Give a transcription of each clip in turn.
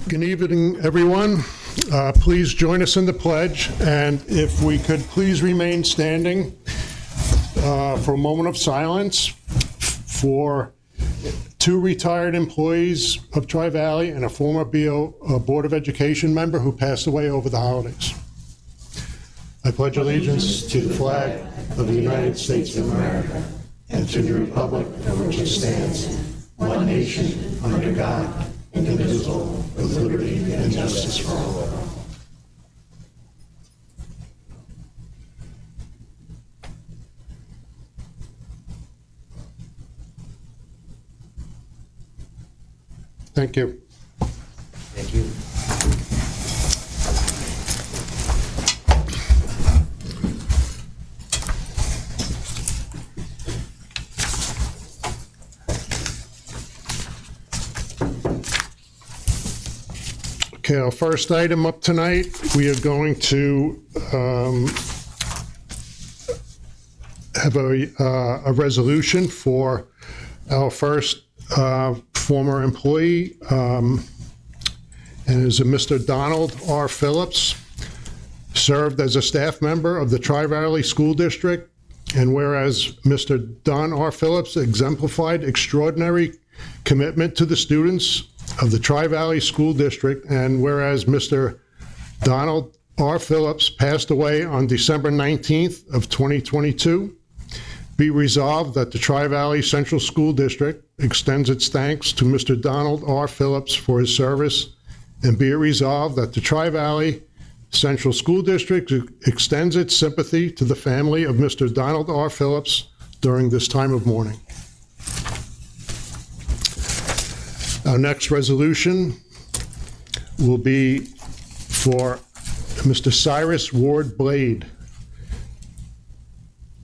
Good evening, everyone. Please join us in the pledge, and if we could please remain standing for a moment of silence for two retired employees of Tri-Valley and a former Board of Education member who passed away over the holidays. I pledge allegiance to the flag of the United States of America and to the republic for which it stands, one nation, under God, indivisible, with liberty and justice for all. Thank you. Thank you. Okay, our first item up tonight, we are going to have a resolution for our first former employee, and is a Mr. Donald R. Phillips, served as a staff member of the Tri-Valley School District, and whereas Mr. Don R. Phillips exemplified extraordinary commitment to the students of the Tri-Valley School District, and whereas Mr. Donald R. Phillips passed away on December 19th of 2022, be resolved that the Tri-Valley Central School District extends its thanks to Mr. Donald R. Phillips for his service, and be it resolved that the Tri-Valley Central School District extends its sympathy to the family of Mr. Donald R. Phillips during this time of mourning. Our next resolution will be for Mr. Cyrus Ward Blade,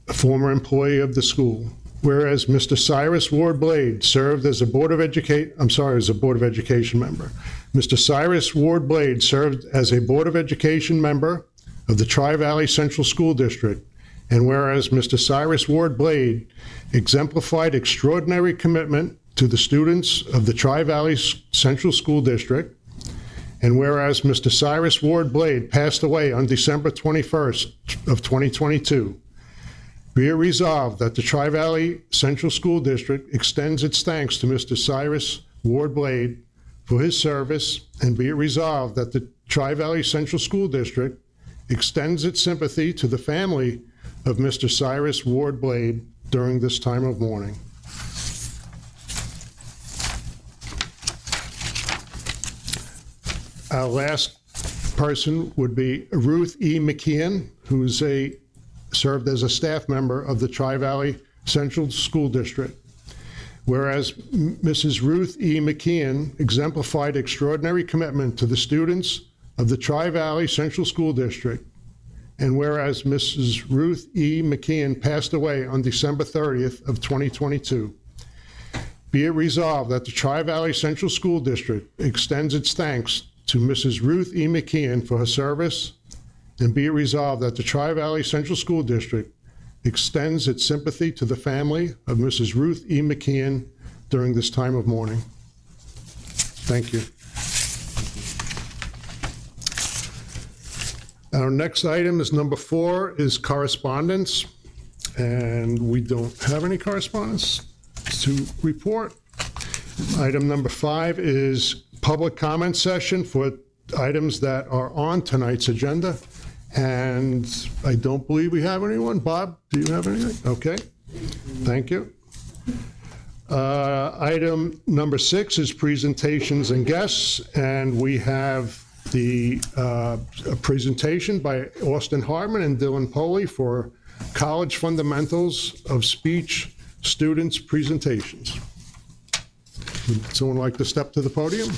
a former employee of the school. Whereas Mr. Cyrus Ward Blade served as a Board of Education member. Mr. Cyrus Ward Blade served as a Board of Education member of the Tri-Valley Central School District. And whereas Mr. Cyrus Ward Blade exemplified extraordinary commitment to the students of the Tri-Valley Central School District, and whereas Mr. Cyrus Ward Blade passed away on December 21st of 2022, be it resolved that the Tri-Valley Central School District extends its thanks to Mr. Cyrus Ward Blade for his service, and be it resolved that the Tri-Valley Central School District extends its sympathy to the family of Mr. Cyrus Ward Blade during this time of mourning. Our last person would be Ruth E. McKeon, who's served as a staff member of the Tri-Valley Central School District. Whereas Mrs. Ruth E. McKeon exemplified extraordinary commitment to the students of the Tri-Valley Central School District, and whereas Mrs. Ruth E. McKeon passed away on December 30th of 2022, be it resolved that the Tri-Valley Central School District extends its thanks to Mrs. Ruth E. McKeon for her service, and be it resolved that the Tri-Valley Central School District extends its sympathy to the family of Mrs. Ruth E. McKeon during this time of mourning. Thank you. Our next item is number 4, is correspondence, and we don't have any correspondence to report. Item number 5 is public comment session for items that are on tonight's agenda, and I don't believe we have anyone. Bob, do you have anything? Okay, thank you. Item number 6 is presentations and guests, and we have the a presentation by Austin Hartman and Dylan Poley for College Fundamentals of Speech Students Presentations. Would someone like to step to the podium?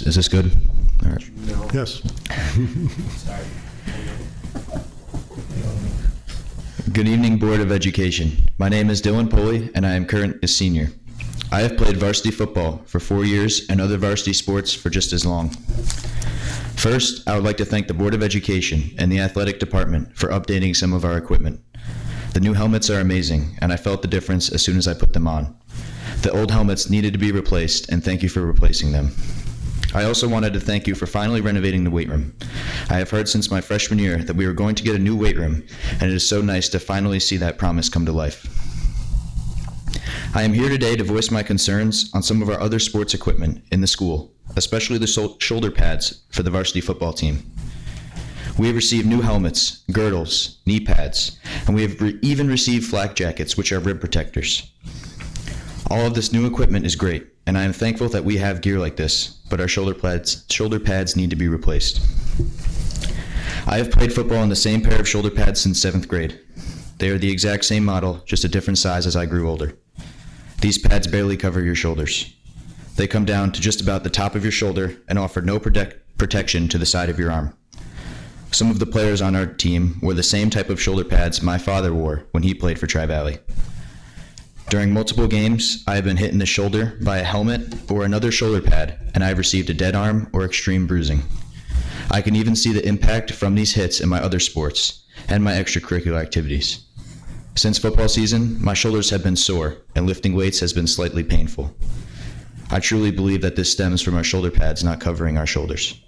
Is this good? All right. Yes. Good evening, Board of Education. My name is Dylan Poley, and I am currently a senior. I have played varsity football for 4 years and other varsity sports for just as long. First, I would like to thank the Board of Education and the Athletic Department for updating some of our equipment. The new helmets are amazing, and I felt the difference as soon as I put them on. The old helmets needed to be replaced, and thank you for replacing them. I also wanted to thank you for finally renovating the weight room. I have heard since my freshman year that we were going to get a new weight room, and it is so nice to finally see that promise come to life. I am here today to voice my concerns on some of our other sports equipment in the school, especially the shoulder pads for the varsity football team. We have received new helmets, girdles, knee pads, and we have even received flak jackets, which are rib protectors. All of this new equipment is great, and I am thankful that we have gear like this, but our shoulder pads need to be replaced. I have played football in the same pair of shoulder pads since 7th grade. They are the exact same model, just a different size as I grew older. These pads barely cover your shoulders. They come down to just about the top of your shoulder and offer no protection to the side of your arm. Some of the players on our team wore the same type of shoulder pads my father wore when he played for Tri-Valley. During multiple games, I have been hit in the shoulder by a helmet or another shoulder pad, and I have received a dead arm or extreme bruising. I can even see the impact from these hits in my other sports and my extracurricular activities. Since football season, my shoulders have been sore, and lifting weights has been slightly painful. I truly believe that this stems from our shoulder pads not covering our shoulders.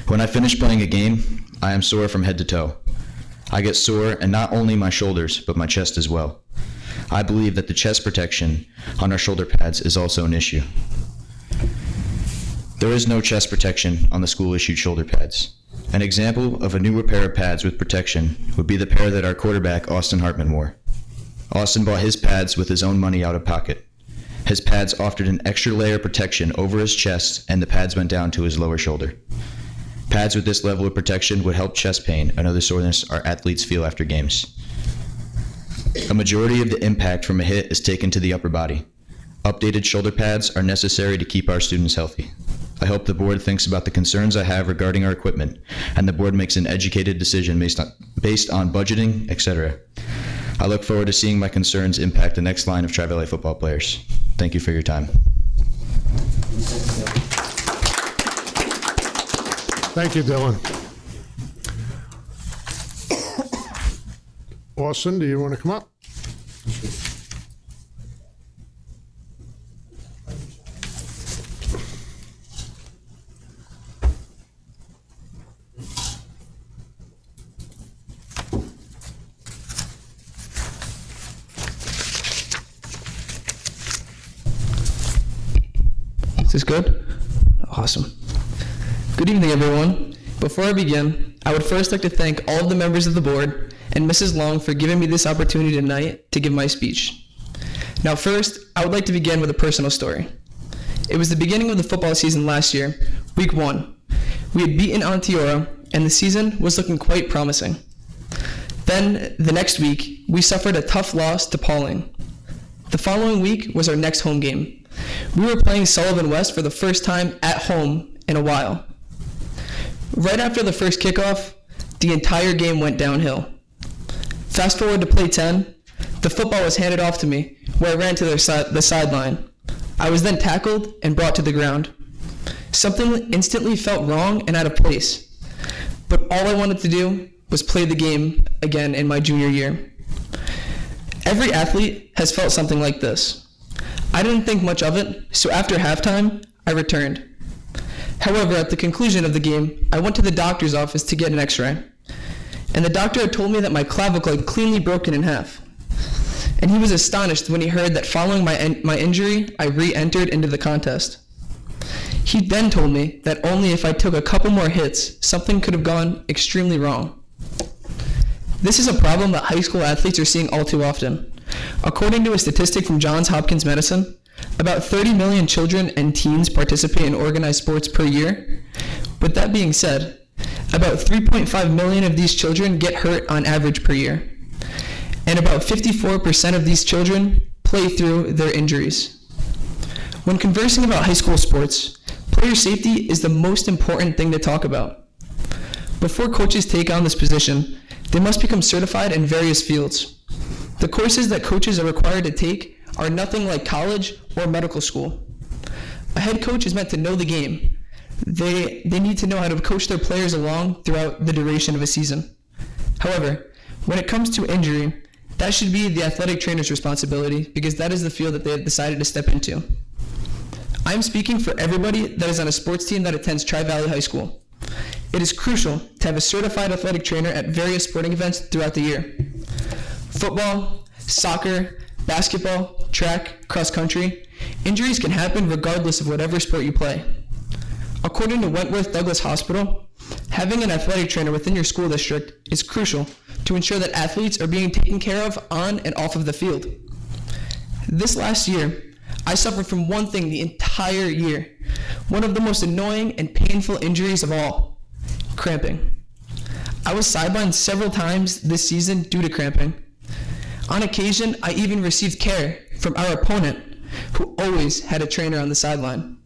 When I finish playing a game, I am sore from head to toe. I get sore in not only my shoulders, but my chest as well. I believe that the chest protection on our shoulder pads is also an issue. There is no chest protection on the school-issued shoulder pads. An example of a newer pair of pads with protection would be the pair that our quarterback, Austin Hartman, wore. Austin bought his pads with his own money out of pocket. His pads offered an extra layer of protection over his chest, and the pads went down to his lower shoulder. Pads with this level of protection would help chest pain and other soreness our athletes feel after games. A majority of the impact from a hit is taken to the upper body. Updated shoulder pads are necessary to keep our students healthy. I hope the board thinks about the concerns I have regarding our equipment, and the board makes an educated decision based on budgeting, etc. I look forward to seeing my concerns impact the next line of Tri-Valley football players. Thank you for your time. Thank you, Dylan. Austin, do you want to come up? Is this good? Awesome. Good evening, everyone. Before I begin, I would first like to thank all of the members of the board and Mrs. Long for giving me this opportunity tonight to give my speech. Now first, I would like to begin with a personal story. It was the beginning of the football season last year, week 1. We had beaten Onteora, and the season was looking quite promising. Then, the next week, we suffered a tough loss to Pauling. The following week was our next home game. We were playing Sullivan West for the first time at home in a while. Right after the first kickoff, the entire game went downhill. Fast forward to play 10, the football was handed off to me, where I ran to the sideline. I was then tackled and brought to the ground. Something instantly felt wrong and out of place, but all I wanted to do was play the game again in my junior year. Every athlete has felt something like this. I didn't think much of it, so after halftime, I returned. However, at the conclusion of the game, I went to the doctor's office to get an x-ray, and the doctor had told me that my clavicle had cleanly broken in half. And he was astonished when he heard that following my injury, I re-entered into the contest. He then told me that only if I took a couple more hits, something could have gone extremely wrong. This is a problem that high school athletes are seeing all too often. According to a statistic from Johns Hopkins Medicine, about 30 million children and teens participate in organized sports per year. With that being said, about 3.5 million of these children get hurt on average per year. And about 54% of these children play through their injuries. When conversing about high school sports, player safety is the most important thing to talk about. Before coaches take on this position, they must become certified in various fields. The courses that coaches are required to take are nothing like college or medical school. A head coach is meant to know the game. They need to know how to coach their players along throughout the duration of a season. However, when it comes to injury, that should be the athletic trainer's responsibility because that is the field that they have decided to step into. I'm speaking for everybody that is on a sports team that attends Tri-Valley High School. It is crucial to have a certified athletic trainer at various sporting events throughout the year. Football, soccer, basketball, track, cross country, injuries can happen regardless of whatever sport you play. According to Wentworth Douglas Hospital, having an athletic trainer within your school district is crucial to ensure that athletes are being taken care of on and off of the field. This last year, I suffered from one thing the entire year, one of the most annoying and painful injuries of all, cramping. I was sidelined several times this season due to cramping. On occasion, I even received care from our opponent, who always had a trainer on the sideline.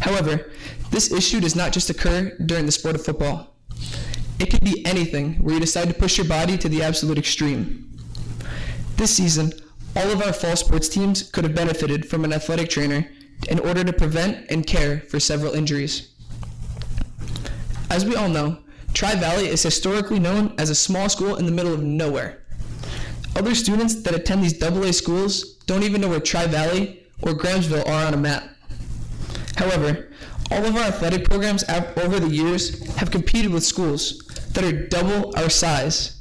However, this issue does not just occur during the sport of football. It could be anything where you decide to push your body to the absolute extreme. This season, all of our fall sports teams could have benefited from an athletic trainer in order to prevent and care for several injuries. As we all know, Tri-Valley is historically known as a small school in the middle of nowhere. Other students that attend these AA schools don't even know where Tri-Valley or Grahamsville are on a map. However, all of our athletic programs over the years have competed with schools that are double our size.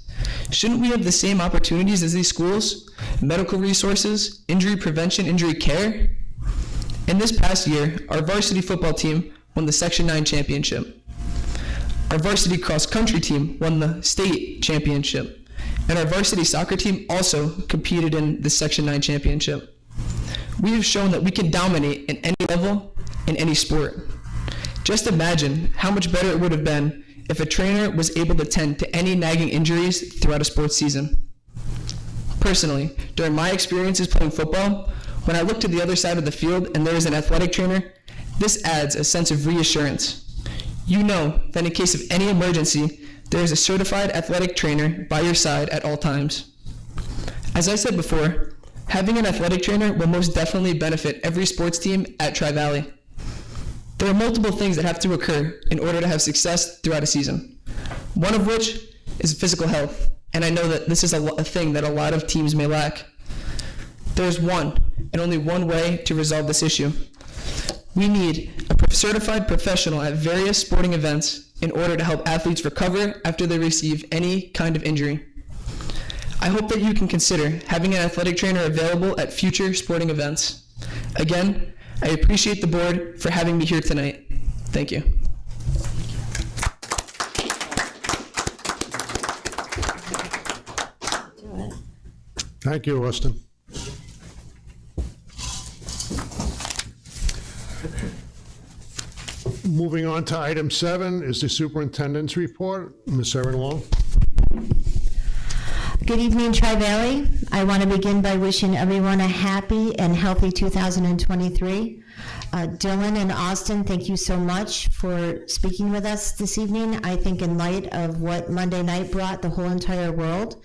Shouldn't we have the same opportunities as these schools? Medical resources, injury prevention, injury care? In this past year, our varsity football team won the Section 9 championship. Our varsity cross-country team won the state championship. And our varsity soccer team also competed in the Section 9 championship. We have shown that we can dominate in any level, in any sport. Just imagine how much better it would have been if a trainer was able to tend to any nagging injuries throughout a sports season. Personally, during my experiences playing football, when I look to the other side of the field and there is an athletic trainer, this adds a sense of reassurance. You know that in case of any emergency, there is a certified athletic trainer by your side at all times. As I said before, having an athletic trainer will most definitely benefit every sports team at Tri-Valley. There are multiple things that have to occur in order to have success throughout a season, one of which is physical health, and I know that this is a thing that a lot of teams may lack. There is one and only one way to resolve this issue. We need a certified professional at various sporting events in order to help athletes recover after they receive any kind of injury. I hope that you can consider having an athletic trainer available at future sporting events. Again, I appreciate the board for having me here tonight. Thank you. Thank you, Austin. Moving on to item 7 is the superintendent's report. Ms. Erin Long. Good evening, Tri-Valley. I want to begin by wishing everyone a happy and healthy 2023. Dylan and Austin, thank you so much for speaking with us this evening. I think in light of what Monday night brought the whole entire world,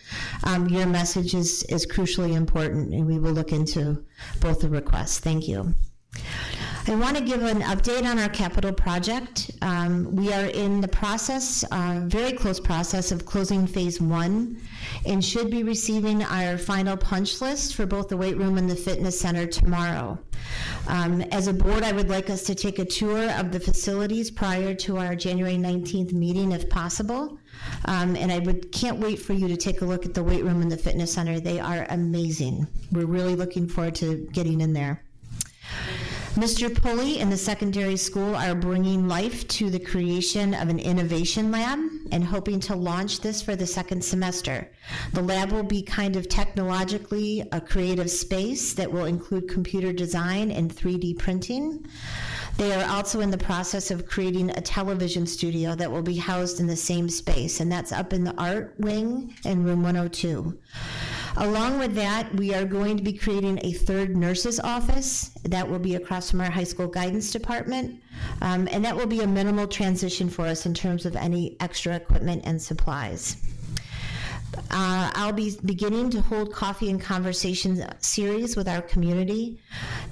your message is crucially important, and we will look into both the requests. Thank you. I want to give an update on our capital project. We are in the process, very close process of closing phase 1 and should be receiving our final punch list for both the weight room and the fitness center tomorrow. As a board, I would like us to take a tour of the facilities prior to our January 19th meeting if possible. And I can't wait for you to take a look at the weight room and the fitness center. They are amazing. We're really looking forward to getting in there. Mr. Pulley and the secondary school are bringing life to the creation of an innovation lab and hoping to launch this for the second semester. The lab will be kind of technologically a creative space that will include computer design and 3D printing. They are also in the process of creating a television studio that will be housed in the same space, and that's up in the art wing in room 102. Along with that, we are going to be creating a third nurse's office that will be across from our high school guidance department, and that will be a minimal transition for us in terms of any extra equipment and supplies. I'll be beginning to hold coffee and conversation series with our community.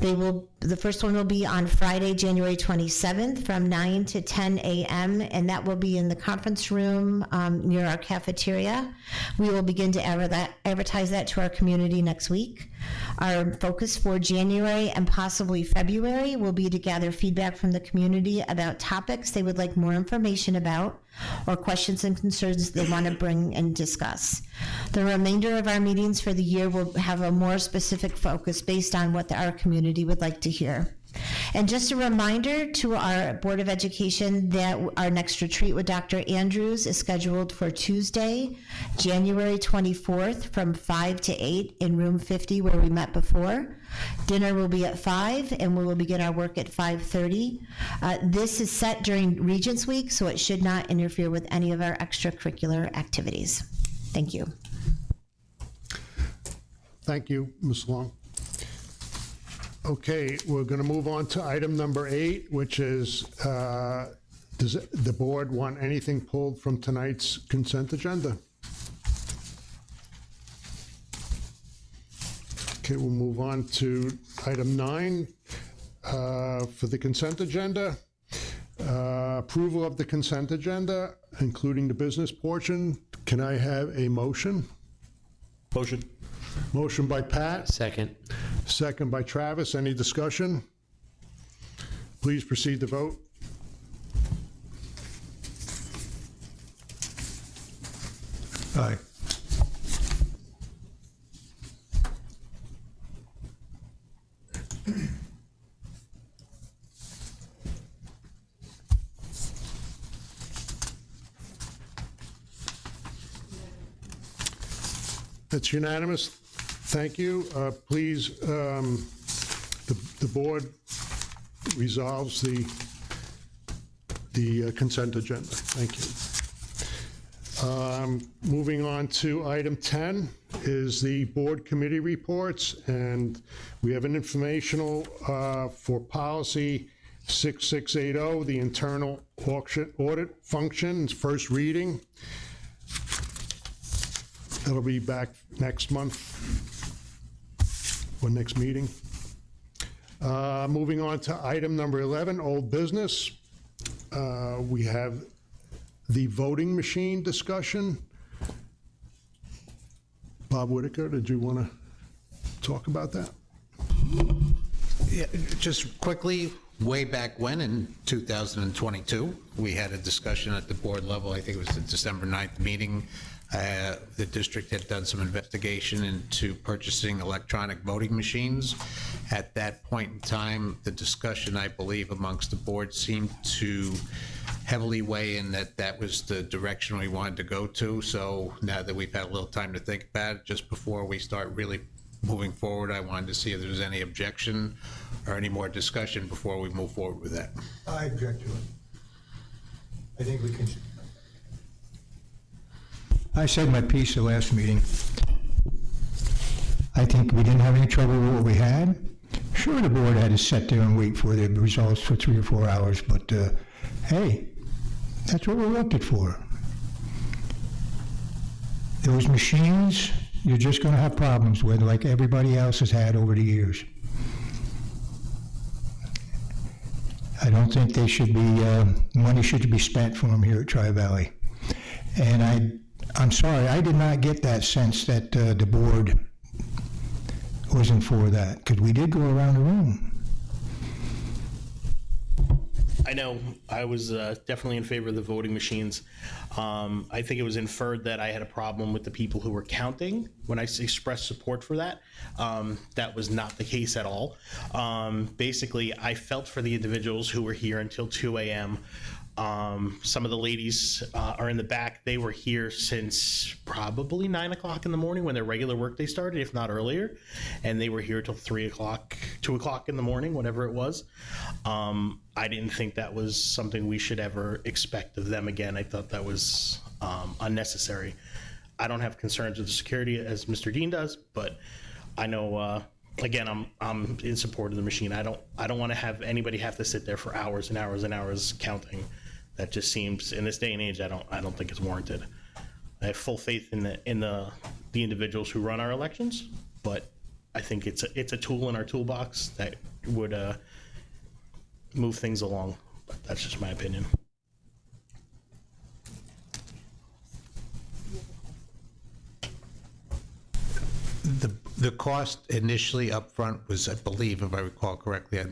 The first one will be on Friday, January 27th from 9 to 10 a.m., and that will be in the conference room near our cafeteria. We will begin to advertise that to our community next week. Our focus for January and possibly February will be to gather feedback from the community about topics they would like more information about or questions and concerns they want to bring and discuss. The remainder of our meetings for the year will have a more specific focus based on what our community would like to hear. And just a reminder to our Board of Education that our next retreat with Dr. Andrews is scheduled for Tuesday, January 24th from 5 to 8 in room 50 where we met before. Dinner will be at 5 and we will begin our work at 5:30. This is set during Regents Week, so it should not interfere with any of our extracurricular activities. Thank you. Thank you, Ms. Long. Okay, we're going to move on to item number 8, which is, does the board want anything pulled from tonight's consent agenda? Okay, we'll move on to item 9 for the consent agenda. Approval of the consent agenda, including the business portion. Can I have a motion? Motion. Motion by Pat. Second. Second by Travis. Any discussion? Please proceed to vote. Aye. That's unanimous. Thank you. Please, the board resolves the consent agenda. Thank you. Moving on to item 10 is the board committee reports, and we have an informational for policy 6680, the internal audit functions, first reading. That'll be back next month or next meeting. Moving on to item number 11, old business. We have the voting machine discussion. Bob Whitaker, did you want to talk about that? Yeah, just quickly, way back when, in 2022, we had a discussion at the board level, I think it was the December 9th meeting. The district had done some investigation into purchasing electronic voting machines. At that point in time, the discussion, I believe, amongst the board seemed to heavily weigh in that that was the direction we wanted to go to. So now that we've had a little time to think about it, just before we start really moving forward, I wanted to see if there was any objection or any more discussion before we move forward with that. I object to it. I think we can. I said my piece the last meeting. I think we didn't have any trouble with what we had. Sure, the board had to sit there and wait for the results for 3 or 4 hours, but hey, that's what we elected for. Those machines, you're just going to have problems with, like everybody else has had over the years. I don't think they should be, money should be spent for them here at Tri-Valley. And I'm sorry, I did not get that sense that the board wasn't for that, because we did go around the room. I know I was definitely in favor of the voting machines. I think it was inferred that I had a problem with the people who were counting when I expressed support for that. That was not the case at all. Basically, I felt for the individuals who were here until 2 a.m. Some of the ladies are in the back. They were here since probably 9 o'clock in the morning when their regular workday started, if not earlier. And they were here till 3 o'clock, 2 o'clock in the morning, whatever it was. I didn't think that was something we should ever expect of them again. I thought that was unnecessary. I don't have concerns with the security as Mr. Dean does, but I know, again, I'm in support of the machine. I don't want to have anybody have to sit there for hours and hours and hours counting. That just seems, in this day and age, I don't think it's warranted. I have full faith in the individuals who run our elections, but I think it's a tool in our toolbox that would move things along. But that's just my opinion. The cost initially upfront was, I believe, if I recall correctly, I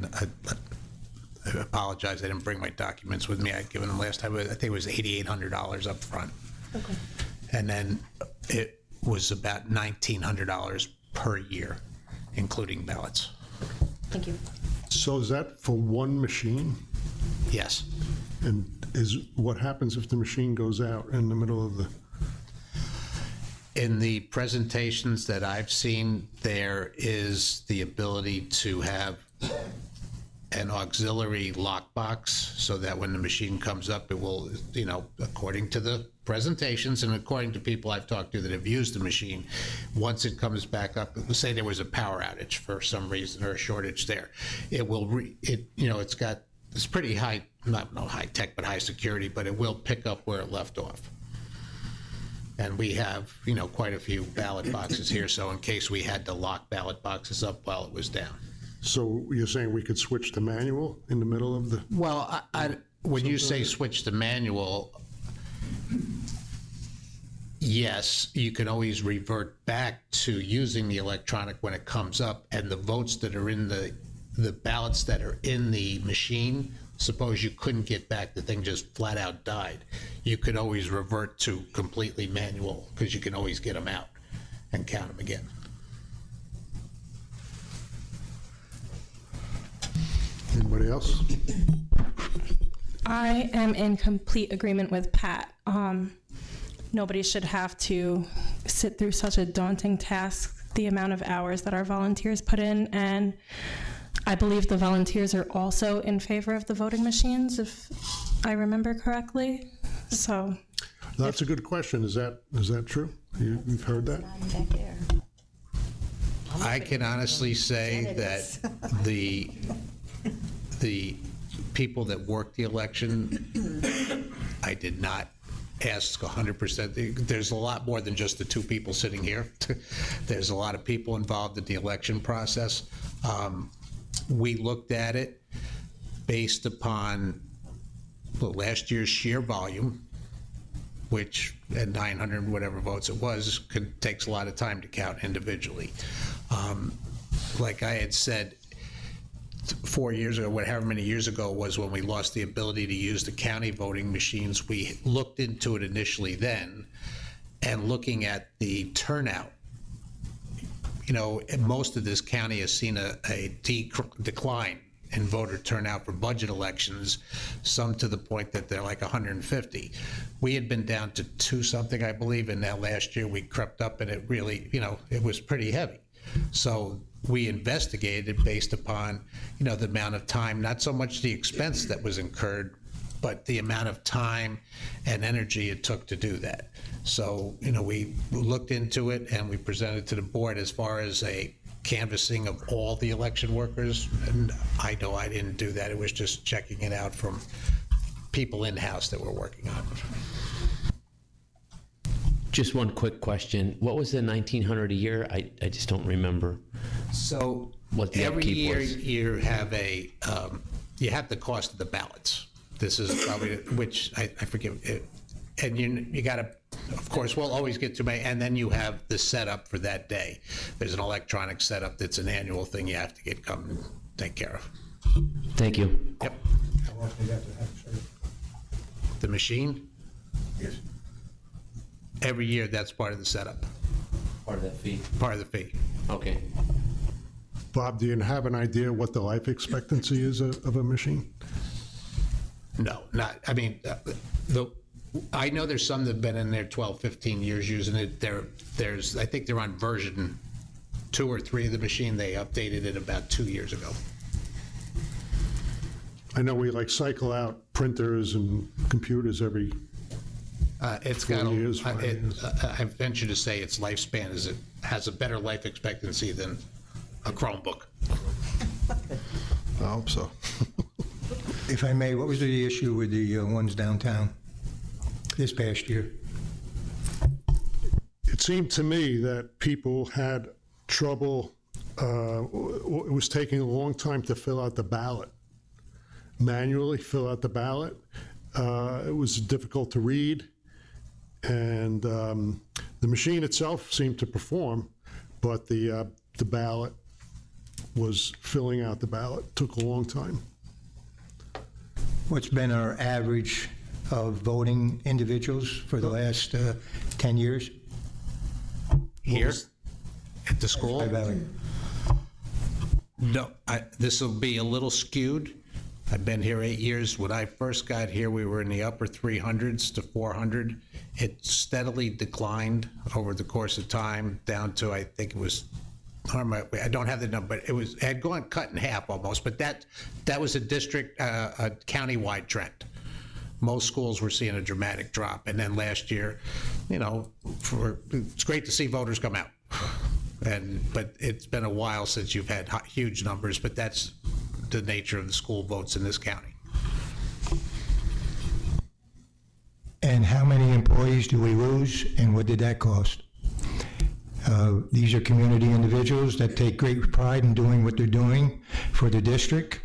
apologize, I didn't bring my documents with me. I'd given them last time, but I think it was $8,800 upfront. Okay. And then it was about $1,900 per year, including ballots. Thank you. So is that for one machine? Yes. And what happens if the machine goes out in the middle of the? In the presentations that I've seen, there is the ability to have an auxiliary lockbox so that when the machine comes up, it will, according to the presentations and according to people I've talked to that have used the machine, once it comes back up, say there was a power outage for some reason or a shortage there, it will, it's pretty high, not high tech, but high security, but it will pick up where it left off. And we have, quite a few ballot boxes here, so in case we had to lock ballot boxes up while it was down. So you're saying we could switch to manual in the middle of the? Well, when you say switch to manual, yes, you can always revert back to using the electronic when it comes up, and the votes that are in the ballots that are in the machine, suppose you couldn't get back, the thing just flat out died. You could always revert to completely manual because you can always get them out and count them again. Anybody else? I am in complete agreement with Pat. Nobody should have to sit through such a daunting task, the amount of hours that our volunteers put in, and I believe the volunteers are also in favor of the voting machines, if I remember correctly. So That's a good question. Is that true? You've heard that? I can honestly say that the people that worked the election, I did not ask 100%. There's a lot more than just the two people sitting here. There's a lot of people involved in the election process. We looked at it based upon last year's sheer volume, which at 900 whatever votes it was, takes a lot of time to count individually. Like I had said, 4 years ago, however many years ago was when we lost the ability to use the county voting machines. We looked into it initially then, and looking at the turnout, most of this county has seen a decline in voter turnout for budget elections, some to the point that they're like 150. We had been down to 2 something, I believe, and now last year we crept up and it really, it was pretty heavy. So we investigated based upon, the amount of time, not so much the expense that was incurred, but the amount of time and energy it took to do that. So, we looked into it and we presented to the board as far as a canvassing of all the election workers. And I know I didn't do that. It was just checking it out from people in-house that were working on it. Just one quick question. What was the 1,900 a year? I just don't remember. So What the every upkeep year was. you have you have the cost of the ballots. This is probably, which I forget, and you got to, of course, we'll always get to May, and then you have the setup for that day. There's an electronic setup that's an annual thing you have to come and take care of. Thank you. Yep. The machine? Yes. Every year, that's part of the setup, Part of that fee. part of the fee. Okay. Bob, do you have an idea what the life expectancy is of a machine? No, I know there's some that have been in there 12, 15 years using it. I think they're on version 2 or 3 of the machine. They updated it about 2 years ago. I know we cycle out printers and computers every, It's 4 got, years, 5 years. I venture to say its lifespan has a better life expectancy than a Chromebook. I hope so. If I may, what was the issue with the ones downtown this past year? seemed to me that people had trouble, it was taking a long time to fill out the ballot, manually fill out the ballot. It was difficult to read, and the machine itself seemed to perform, but the ballot was filling out the ballot took a long time. What's been our average of voting individuals for the last 10 years? Here at the school? Tri Valley. No, this will be a little skewed. I've been here 8 years. When I first got here, we were in the upper 300s to 400. It steadily declined over the course of time down to, I think it was, I don't have the number, but it had gone cut in half almost, but that was a district, a countywide trend. Most schools were seeing a dramatic drop. And then last year, it's great to see voters come out. But it's been a while since you've had huge numbers, but that's the nature of the school votes in this county. And how many employees do we lose, and what did that cost? These are community individuals that take great pride in doing what they're doing for the district,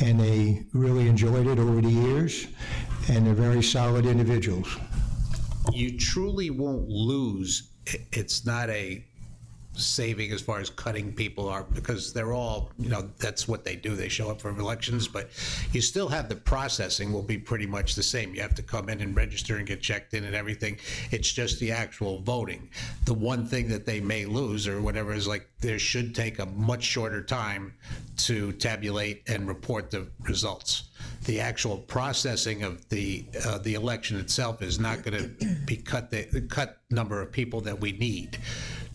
and they really enjoyed it over the years, and they're very solid individuals. You truly won't lose. It's not a saving as far as cutting people are, because they're all, that's what they do. They show up for elections, but you still have the processing will be pretty much the same. You have to come in and register and get checked in and everything. It's just the actual voting. The one thing that they may lose or whatever is like there should take a much shorter time to tabulate and report the results. The actual processing of the election itself is not going to be the cut number of people that we need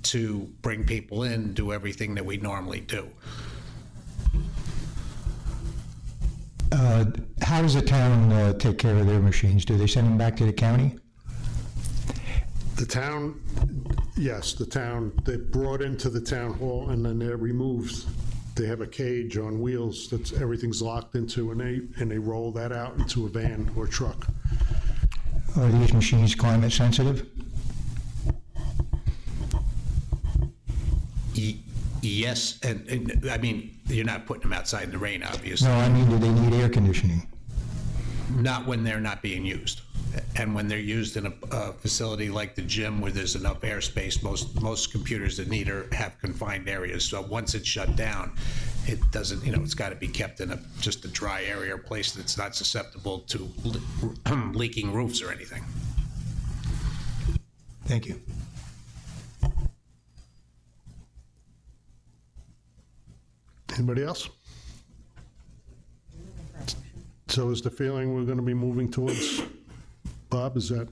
to bring people in, do everything that we normally do. How does the town take care of their machines? Do they send them back to the county? The town, yes, they're brought into the town hall and then they're removed. They have a cage on wheels that everything's locked into, and they roll that out into a van or truck. Are these machines climate sensitive? Yes, and I mean, you're not putting them outside in the rain, obviously. No, I mean, do they need air conditioning? Not when they're not being used. And when they're used in a facility like the gym where there's enough airspace, most computers that need have confined areas. So once it's shut down, it doesn't, it's got to be kept in just a dry area or place that's not susceptible to leaking roofs or anything. Thank you. Anybody else? So is the feeling we're going to be moving towards, Bob, is that?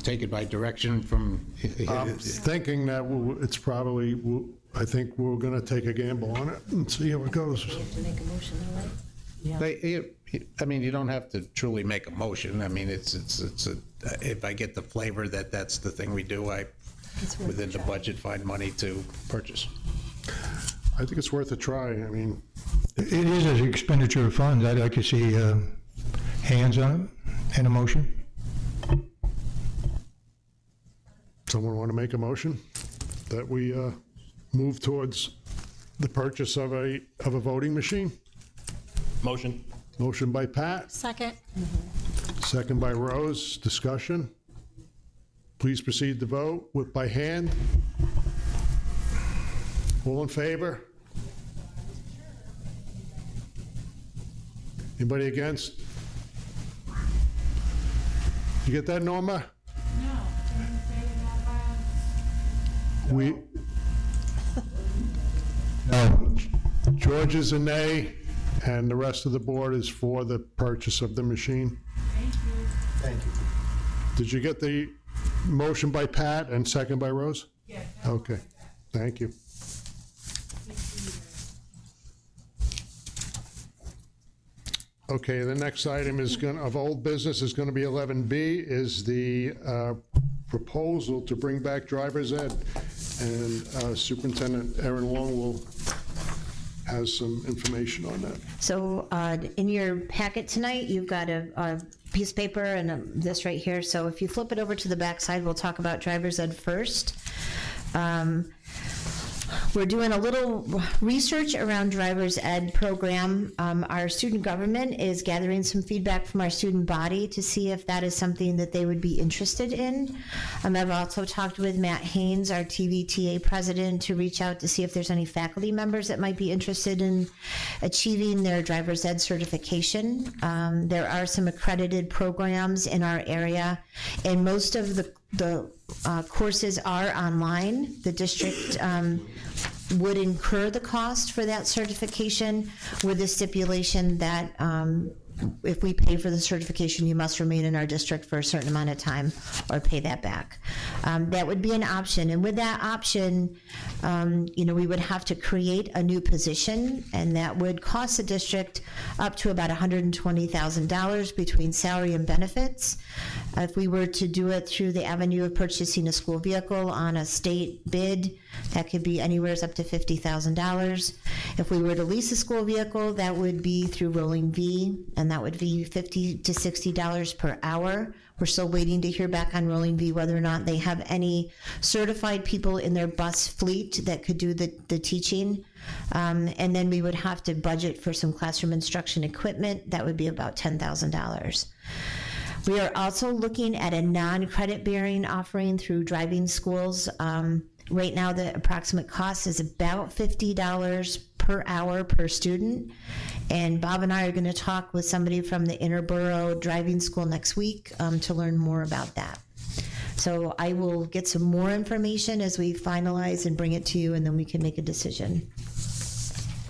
Take it by direction from. I'm thinking that it's probably, I think we're going to take a gamble on it and see how it goes. I mean, you don't have to truly make a motion. I mean, it's if I get the flavor that that's the thing we do, within the budget, find money to purchase. I think it's worth a try. I mean, It is an expenditure of funds. I'd like to see hands on it and a motion. someone want to make a motion that we move towards the purchase of a voting machine? Motion. Motion by Pat, Second. second by Rose. Discussion. Please proceed to vote by hand. All in favor? Anybody against? You get that, Norma? No. No. George is a nay, and the rest of the board is for the purchase of the machine. Thank you. Did you get the motion by Pat and second by Rose? Yes. Okay, thank you. Okay, the next item of old business is going to be 11B, is the proposal to bring back driver's ed. And Superintendent Erin Long has some information on that. So in your packet tonight, you've got a piece of paper and this right here. So if you flip it over to the back side, we'll talk about driver's ed first. We're doing a little research around driver's ed program. Our student government is gathering some feedback from our student body to see if that is something that they would be interested in. I've also talked with Matt Haynes, our TVTA president, to reach out to see if there's any faculty members that might be interested in achieving their driver's ed certification. There are some accredited programs in our area, and most of the courses are online. The district would incur the cost for that certification with the stipulation that if we pay for the certification, you must remain in our district for a certain amount of time or pay that back. That would be an option. And with that option, we would have to create a new position, and that would cost the district up to about $120,000 between salary and benefits. If we were to do it through the avenue of purchasing a school vehicle on a state bid, that could be anywhere up to $50,000. If we were to lease a school vehicle, that would be through Rolling V, and that would be $50 to $60 per hour. We're still waiting to hear back on Rolling V whether or not they have any certified people in their bus fleet that could do the teaching. And then we would have to budget for some classroom instruction equipment. That would be about $10,000. We are also looking at a non-credit bearing offering through driving schools. Right now, the approximate cost is about $50 per hour per student. And Bob and I are going to talk with somebody from the Interborough Driving School next week to learn more about that. So I will get some more information as we finalize and bring it to you, and then we can make a decision.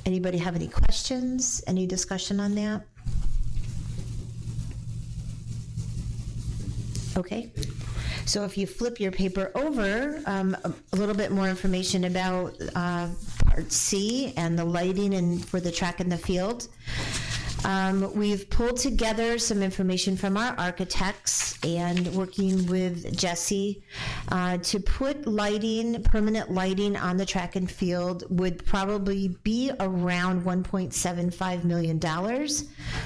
Anybody have any questions? Any discussion on that? Okay. So if you flip your paper over, a little bit more information about Part C and the lighting and for the track and the field. We've pulled together some information from our architects and working with Jesse to put lighting, permanent lighting on the track and field would probably be around $1.75 million.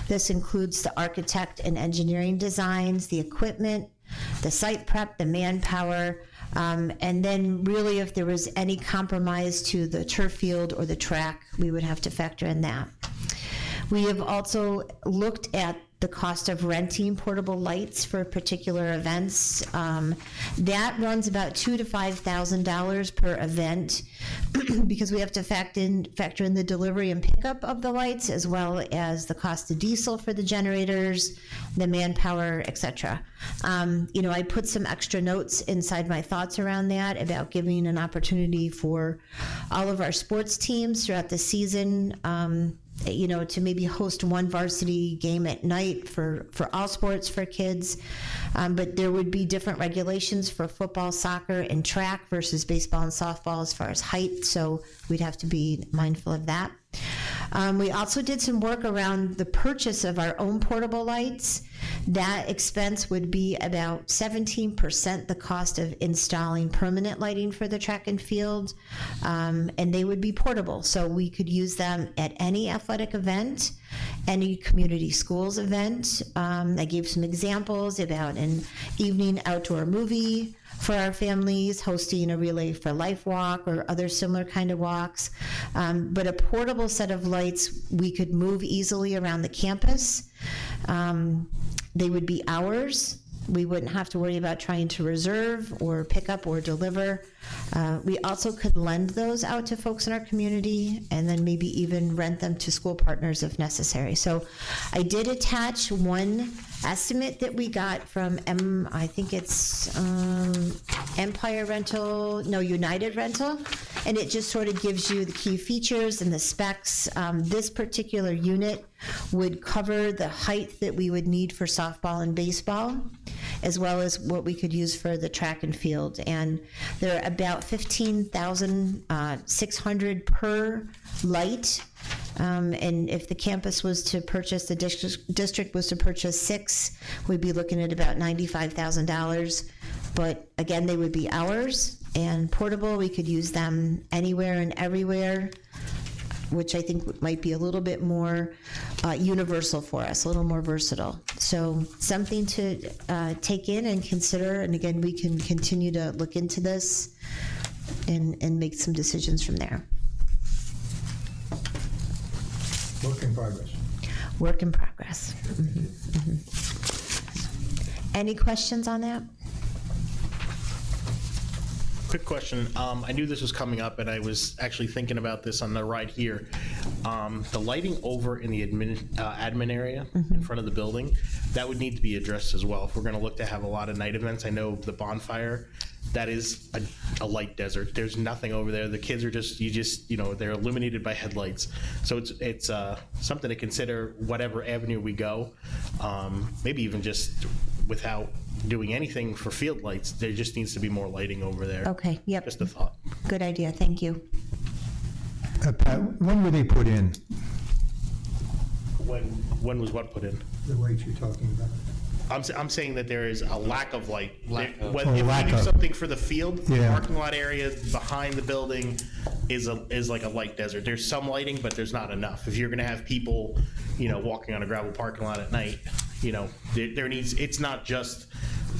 This includes the architect and engineering designs, the equipment, the site prep, the manpower, and then really if there was any compromise to the turf field or the track, we would have to factor in that. We have also looked at the cost of renting portable lights for particular events. That runs about $2,000 to $5,000 per event because we have to factor in the delivery and pickup of the lights, as well as the cost of diesel for the generators, the manpower, etc. I put some extra notes inside my thoughts around that about giving an opportunity for all of our sports teams throughout the season to maybe host one varsity game at night for all sports for kids. But there would be different regulations for football, soccer, and track versus baseball and softball as far as height, so we'd have to be mindful of that. We also did some work around the purchase of our own portable lights. That expense would be about 17% the cost of installing permanent lighting for the track and field, and they would be portable, so we could use them at any athletic event, any community schools event. I gave some examples about an evening outdoor movie for our families, hosting a Relay for Life walk or other similar kind of walks. But a portable set of lights we could move easily around the campus. They would be ours. We wouldn't have to worry about trying to reserve or pick up or deliver. We also could lend those out to folks in our community and then maybe even rent them to school partners if necessary. So I did attach one estimate that we got from United Rental, and it just sort of gives you the key features and the specs. This particular unit would cover the height that we would need for softball and baseball, as well as what we could use for the track and field. And they're about $15,600 per light. And if the campus was to purchase, the district was to purchase 6, we'd be looking at about $95,000. But again, they would be ours and portable. We could use them anywhere and everywhere. which I think might be a little bit more universal for us, a little more versatile. So something to take in and consider, and again, we can continue to look into this and make some decisions from there. Work in progress. Work in progress. Any questions on that? Quick question. I knew this was coming up, and I was actually thinking about this on the ride here. The lighting over in the admin area in front of the building, that would need to be addressed as well. If we're going to look to have a lot of night events, I know the bonfire, that is a light desert. There's nothing over there. The kids are just, they're illuminated by headlights. So it's something to consider whatever avenue we go. Maybe even just without doing anything for field lights, there just needs to be more lighting over there. Okay, yep. Just a thought. Good idea, thank you. Pat, when were they put in, When was what put in? the lights you're talking about? I'm saying that there is a lack of light. Lack of- If Oh, we lack do of. something for the field, the Yeah. parking lot area behind the building is like a light desert. There's some lighting, but there's not enough. If you're going to have people, walking on a gravel parking lot at night, it's not just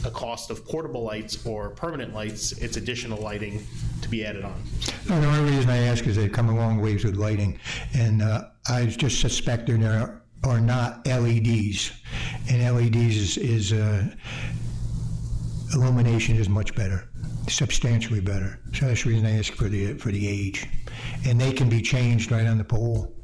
a cost of portable lights or permanent lights, it's additional lighting to be added on. No, the only reason I ask is they've come a long ways with lighting, and I just suspect there are not LEDs, and LEDs is illumination is much better, substantially better. So that's the reason I ask for the age, and they can be changed right on the pole.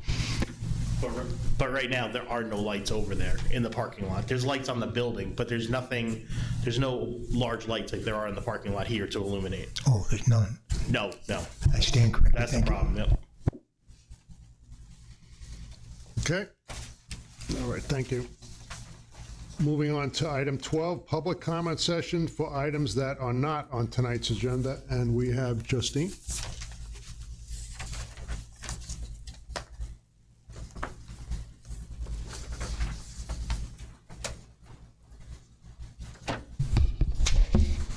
But right now, there are no lights over there in the parking lot. There's lights on the building, but there's no large lights like there are in the parking lot here to illuminate. Oh, there's none. No. I stand corrected. That's the Thank you. problem, yep. Okay. All right, thank you. Moving on to item 12, public comment session for items that are not on tonight's agenda, and we have Justine.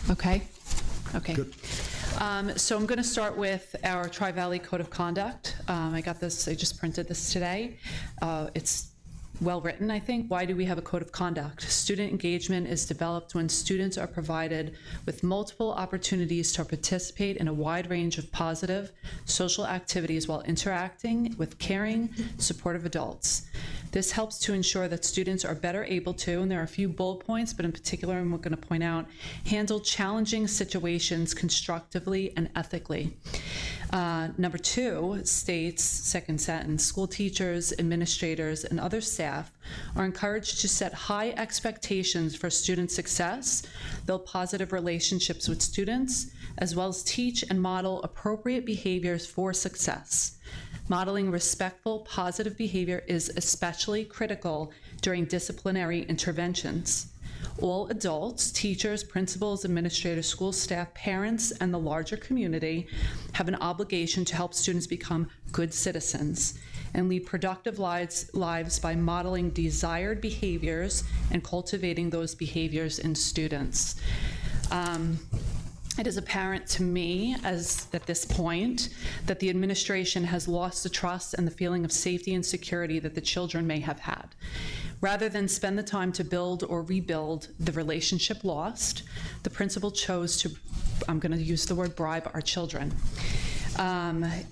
Okay. Good. So I'm going to start with our Tri-Valley Code of Conduct. I just printed this today. It's well-written, I think. Why do we have a code of conduct? Student engagement is developed when students are provided with multiple opportunities to participate in a wide range of positive social activities while interacting with caring, supportive adults. This helps to ensure that students are better able to, and there are a few bullet points, but in particular I'm going to point out, handle challenging situations constructively and ethically. Number 2 states, second sentence, school teachers, administrators, and other staff are encouraged to set high expectations for student success, build positive relationships with students, as well as teach and model appropriate behaviors for success. Modeling respectful, positive behavior is especially critical during disciplinary interventions. All adults, teachers, principals, administrators, school staff, parents, and the larger community have an obligation to help students become good citizens and lead productive lives by modeling desired behaviors and cultivating those behaviors in students. It is apparent to me, at this point, that the administration has lost the trust and the feeling of safety and security that the children may have had. Rather than spend the time to build or rebuild the relationship lost, the principal chose to, I'm going to use the word bribe, our children.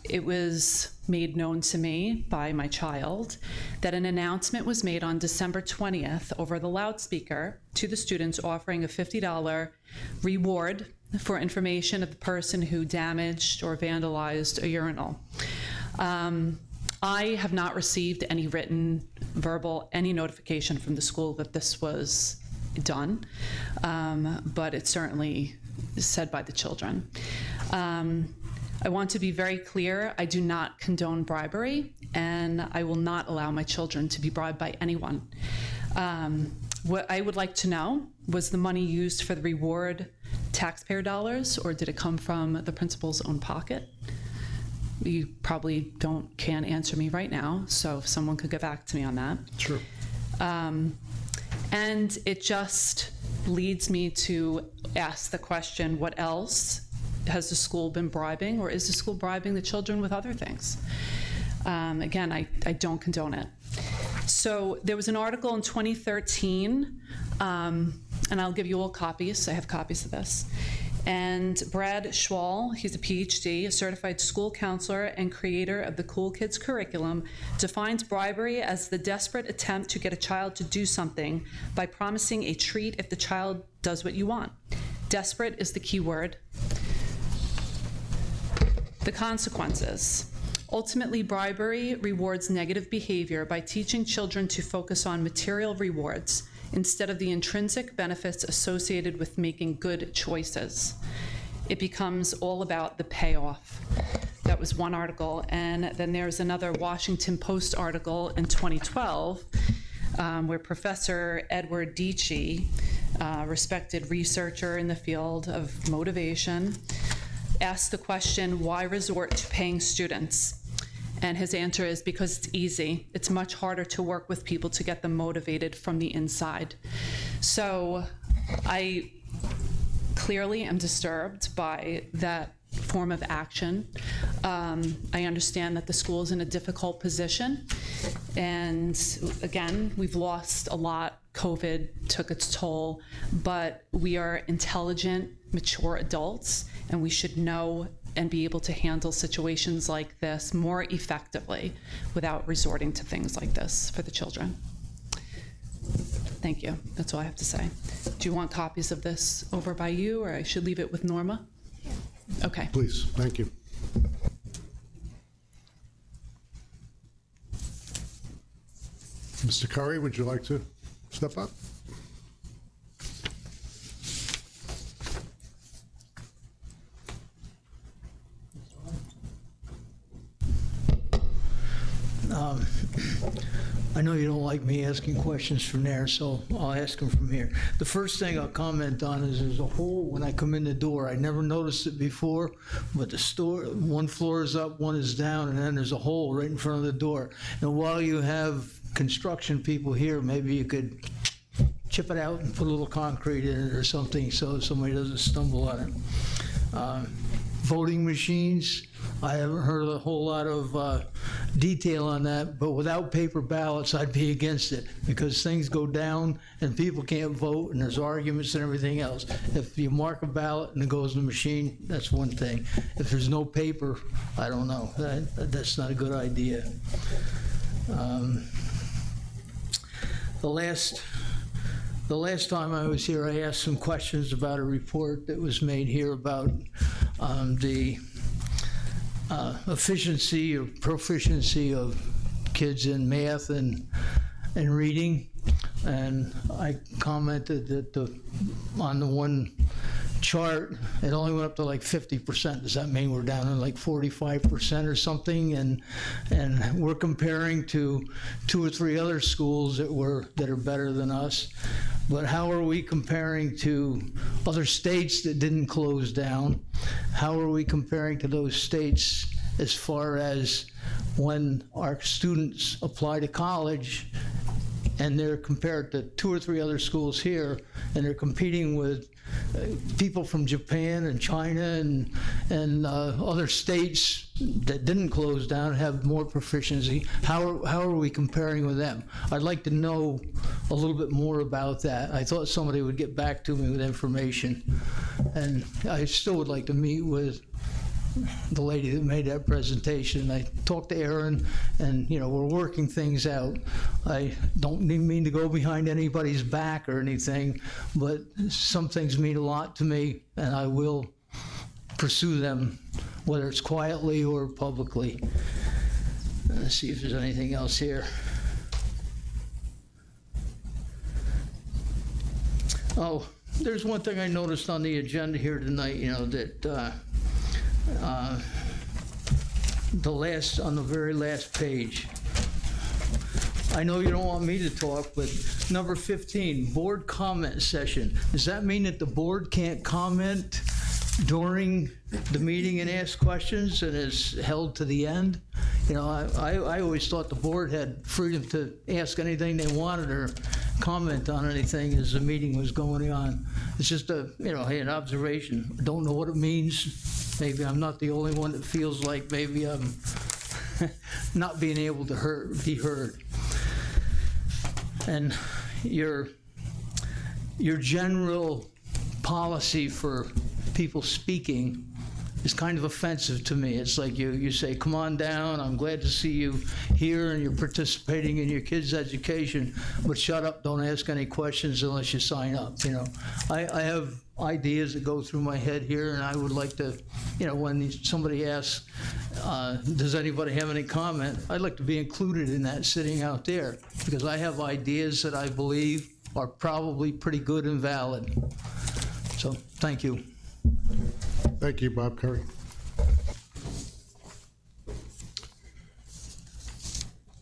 It was made known to me by my child that an announcement was made on December 20th over the loudspeaker to the students offering a $50 reward for information of the person who damaged or vandalized a urinal. I have not received any written, verbal, any notification from the school that this was done, but it's certainly said by the children. I want to be very clear, I do not condone bribery, and I will not allow my children to be bribed by anyone. What I would like to know, was the money used for the reward taxpayer dollars, or did it come from the principal's own pocket? You probably can't answer me right now, so if someone could get back to me on that. Sure. And it just leads me to ask the question, what else has the school been bribing, or is the school bribing the children with other things? Again, I don't condone it. So there was an article in 2013, and I'll give you all copies. I have copies of this. And Brad Schwal, he's a PhD, a certified school counselor and creator of the Cool Kids curriculum, defines bribery as the desperate attempt to get a child to do something by promising a treat if the child does what you want. Desperate is the key word. The consequences. Ultimately, bribery rewards negative behavior by teaching children to focus on material rewards instead of the intrinsic benefits associated with making good choices. It becomes all about the payoff. That was one article. And then there's another Washington Post article in 2012 where Professor Edward Dietschy, respected researcher in the field of motivation, asked the question, why resort to paying students? And his answer is because it's easy. It's much harder to work with people to get them motivated from the inside. So I clearly am disturbed by that form of action. I understand that the school is in a difficult position. And again, we've lost a lot. COVID took its toll, but we are intelligent, mature adults, and we should know and be able to handle situations like this more effectively without resorting to things like this for the children. Thank you. That's all I have to say. Do you want copies of this over by you, or I should leave it with Norma? Okay. Please, thank you. Mr. Curry, would you like to step up? I know you don't like me asking questions from there, so I'll ask them from here. The first thing I'll comment on is there's a hole when I come in the door. I never noticed it before, but the store, one floor is up, one is down, and then there's a hole right in front of the door. And while you have construction people here, maybe you could chip it out and put a little concrete in it or something so somebody doesn't stumble on it. Voting machines, I haven't heard a whole lot of detail on that, but without paper ballots, I'd be against it because things go down and people can't vote and there's arguments and everything else. If you mark a ballot and it goes in the machine, that's one thing. If there's no paper, I don't know. That's not a good idea. The last time I was here, I asked some questions about a report that was made here about the efficiency or proficiency of kids in math and reading. And I commented that on the one chart, it only went up to like 50%. Does that mean we're down to like 45% or something? And we're comparing to 2 or 3 other schools that are better than us. But how are we comparing to other states that didn't close down? How are we comparing to those states as far as when our students apply to college and they're compared to 2 or 3 other schools here, and they're competing with people from Japan and China and other states that didn't close down and have more proficiency? How are we comparing with them? I'd like to know a little bit more about that. I thought somebody would get back to me with information, and I still would like to meet with the lady that made that presentation. I talked to Aaron, and we're working things out. I don't mean to go behind anybody's back or anything, but some things mean a lot to me, and I will pursue them, whether it's quietly or publicly. Let's see if there's anything else here. Oh, there's one thing I noticed on the agenda here tonight, that on the very last page. I know you don't want me to talk, but number 15, board comment session. Does that mean that the board can't comment during the meeting and ask questions and is held to the end? I always thought the board had freedom to ask anything they wanted or comment on anything as the meeting was going on. It's just an observation. I don't know what it means. Maybe I'm not the only one that feels like maybe I'm not being able to be heard. And your general policy for people speaking is kind of offensive to me. It's like you say, come on down, I'm glad to see you here and you're participating in your kids' education, but shut up, don't ask any questions unless you sign up, you know. I have ideas that go through my head here, and I would like to, you know, when somebody asks, does anybody have any comment, I'd like to be included in that sitting out there, because I have ideas that I believe are probably pretty good and valid. So, thank you. Thank you, Bob Curry.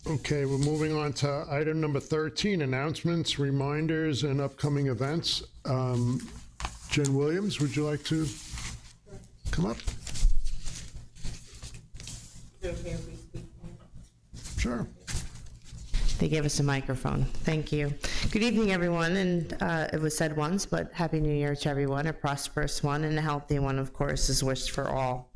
Okay, we're moving on to item number 13, announcements, reminders, and upcoming events. Jen Williams, would you like to come up? Sure. They gave us a microphone. Thank you. Good evening, everyone. And it was said once, but Happy New Year to everyone. A prosperous one and a healthy one, of course, is wished for all.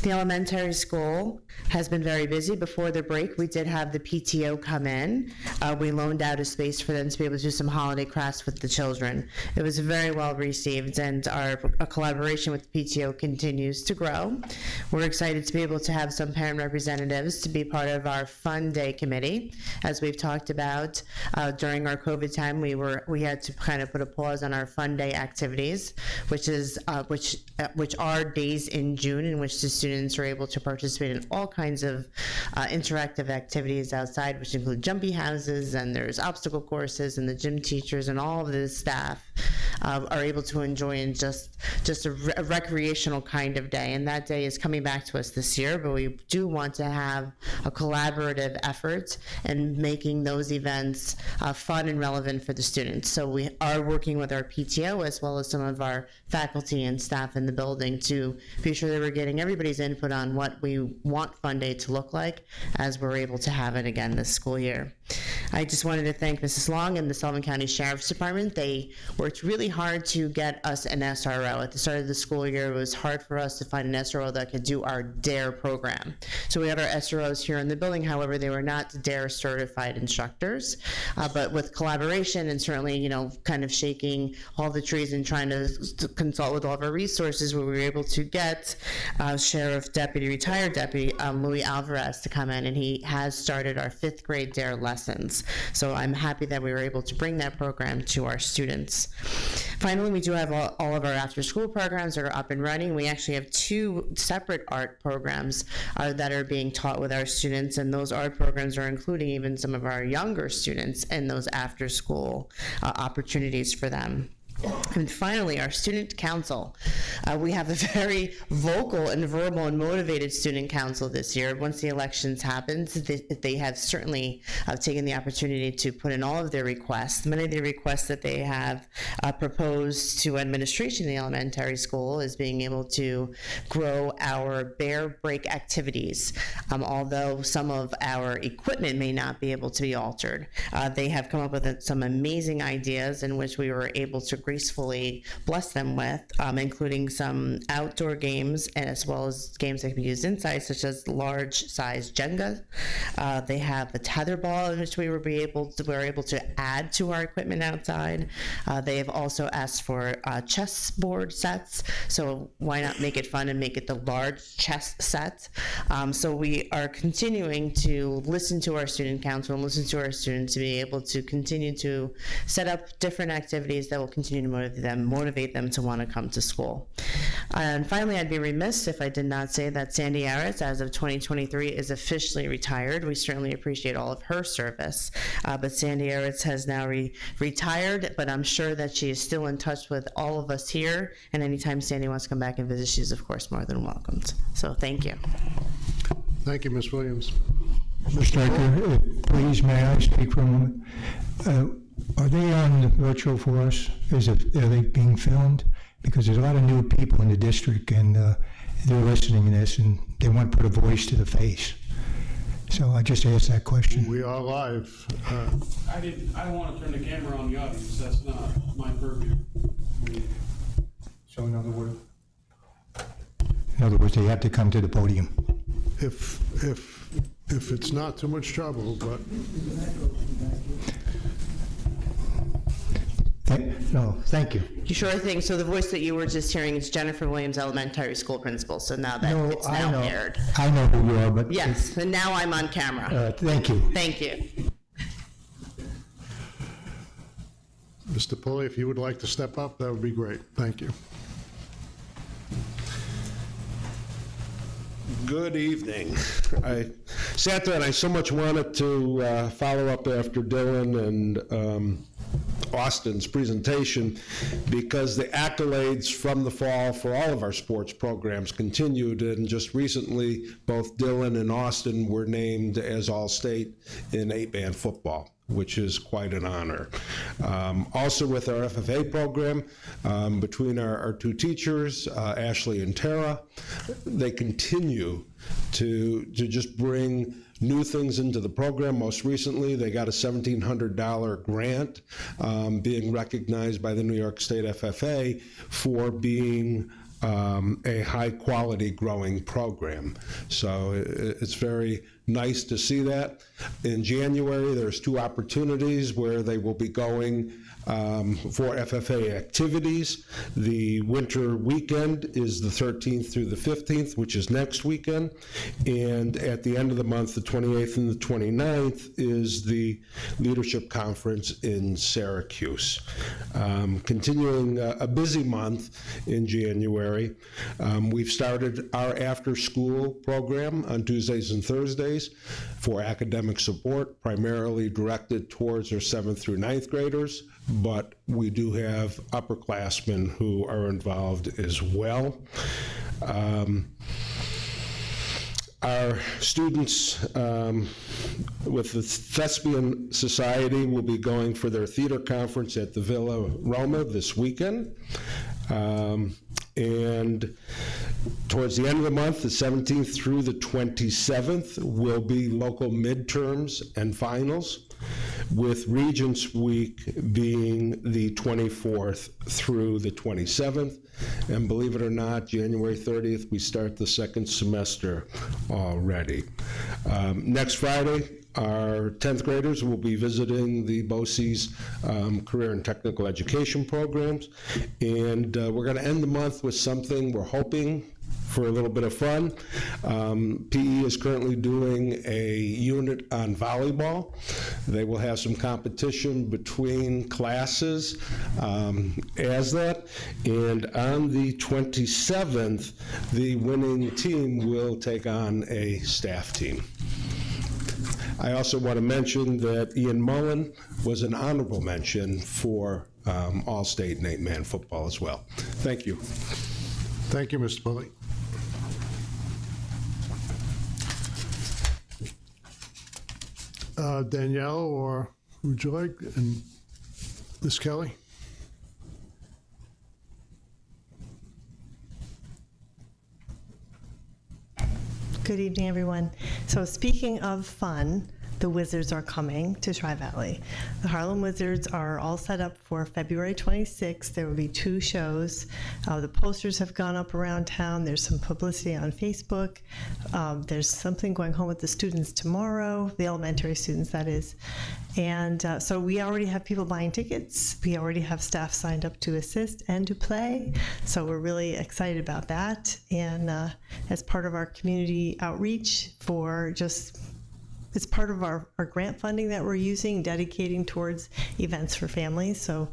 The elementary school has been very busy. Before the break, we did have the PTO come in. We loaned out a space for them to be able to do some holiday crafts with the children. It was very well received, and our collaboration with the PTO continues to grow. We're excited to be able to have some parent representatives to be part of our Fun Day committee. As we've talked about during our COVID time, we had to kind of put a pause on our Fun Day activities, which are days in June in which the students are able to participate in all kinds of interactive activities outside, which include jumpy houses, and there's obstacle courses, and the gym teachers and all of the staff are able to enjoy in just a recreational kind of day. And that day is coming back to us this year, but we do want to have a collaborative effort in making those events fun and relevant for the students. So we are working with our PTO as well as some of our faculty and staff in the building to be sure that we're getting everybody's input on what we want Fun Day to look like as we're able to have it again this school year. I just wanted to thank Mrs. Long and the Sullivan County Sheriff's Department. They worked really hard to get us an SRO. At the start of the school year, it was hard for us to find an SRO that could do our DARE program. So we had our SROs here in the building. However, they were not DARE certified instructors. But with collaboration and certainly, you know, kind of shaking all the trees and trying to consult with all of our resources, we were able to get retired Deputy Louis Alvarez to come in, and he has started our 5th grade DARE lessons. So I'm happy that we were able to bring that program to our students. Finally, we do have all of our after-school programs that are up and running. We actually have 2 separate art programs that are being taught with our students, and those art programs are including even some of our younger students in those after-school opportunities for them. And finally, our student council. We have a very vocal and verbal and motivated student council this year. Once the elections happened, they have certainly taken the opportunity to put in all of their requests. Many of the requests that they have proposed to administration in the elementary school is being able to grow our bear break activities. Although some of our equipment may not be able to be altered, they have come up with some amazing ideas in which we were able to gracefully bless them with, including some outdoor games as well as games that can be used inside, such as large-size Jenga. They have a tetherball in which we were able to add to our equipment outside. They have also asked for chessboard sets, so why not make it fun and make it the large chess set? So we are continuing to listen to our student council and listen to our students to be able to continue to set up different activities that will continue to motivate them to want to come to school. And finally, I'd be remiss if I did not say that Sandy Aritz, as of 2023, is officially retired. We certainly appreciate all of her service, but Sandy Aritz has now retired, but I'm sure that she is still in touch with all of us here, and anytime Sandy wants to come back and visit, she's of course more than welcomed. So thank you. Thank you, Ms. Williams. Mr. Stryker, please, may I speak for a moment? Are they on the virtual for us? Are they being filmed? Because there's a lot of new people in the district, and they're listening to this, and they want to put a voice to the face. So I just asked that question. We are live. I don't want to turn the camera on the audience. That's not my purview. So in other words, they have to come to the podium. if it's not too much trouble, but No, thank you. Sure thing. So the voice that you were just hearing is Jennifer Williams, elementary school principal. So now that No, it's I now know. aired. I know who you are, but. Yes, and now I'm on camera. Thank you. Thank you. Mr. Pulley, if you would like to step up, that would be great. Thank you. Good evening. I sat there and I so much wanted to follow up after Dylan and Austin's presentation because the accolades from the fall for all of our sports programs continued, and just recently both Dylan and Austin were named as All-State in 8-man football, which is quite an honor. Also with our FFA program, between our two teachers, Ashley and Tara, they continue to just bring new things into the program. Most recently, they got a $1,700 grant, being recognized by the New York State FFA for being a high-quality growing program. So it's very nice to see that. In January, there's 2 opportunities where they will be going for FFA activities. The winter weekend is the 13th through the 15th, which is next weekend. And at the end of the month, the 28th and the 29th, is the Leadership Conference in Syracuse. Continuing a busy month in January, we've started our after-school program on Tuesdays and Thursdays for academic support, primarily directed towards our 7th through 9th graders, but we do have upperclassmen who are involved as well. Our students with the Thespian Society will be going for their theater conference at the Villa Roma this weekend. And towards the end of the month, the 17th through the 27th, will be local midterms and finals, with Regents Week being the 24th through the 27th. And believe it or not, January 30th, we start the second semester already. Next Friday, our 10th graders will be visiting the BOCES Career and Technical Education programs. And we're going to end the month with something we're hoping for a little bit of fun. PE is currently doing a unit on volleyball. They will have some competition between classes as that. And on the 27th, the winning team will take on a staff team. I also want to mention that Ian Mullen was an honorable mention for All-State and 8-man football as well. Thank you. Thank you, Mr. Pulley. Danielle, or would you like, and Ms. Kelly? Good evening, everyone. So speaking of fun, the Wizards are coming to Tri-Valley. The Harlem Wizards are all set up for February 26th. There will be 2 shows. The posters have gone up around town. There's some publicity on Facebook. There's something going on with the students tomorrow, the elementary students, that is. And so we already have people buying tickets. We already have staff signed up to assist and to play. So we're really excited about that. And as part of our community outreach for just it's part of our grant funding that we're using, dedicating towards events for families. So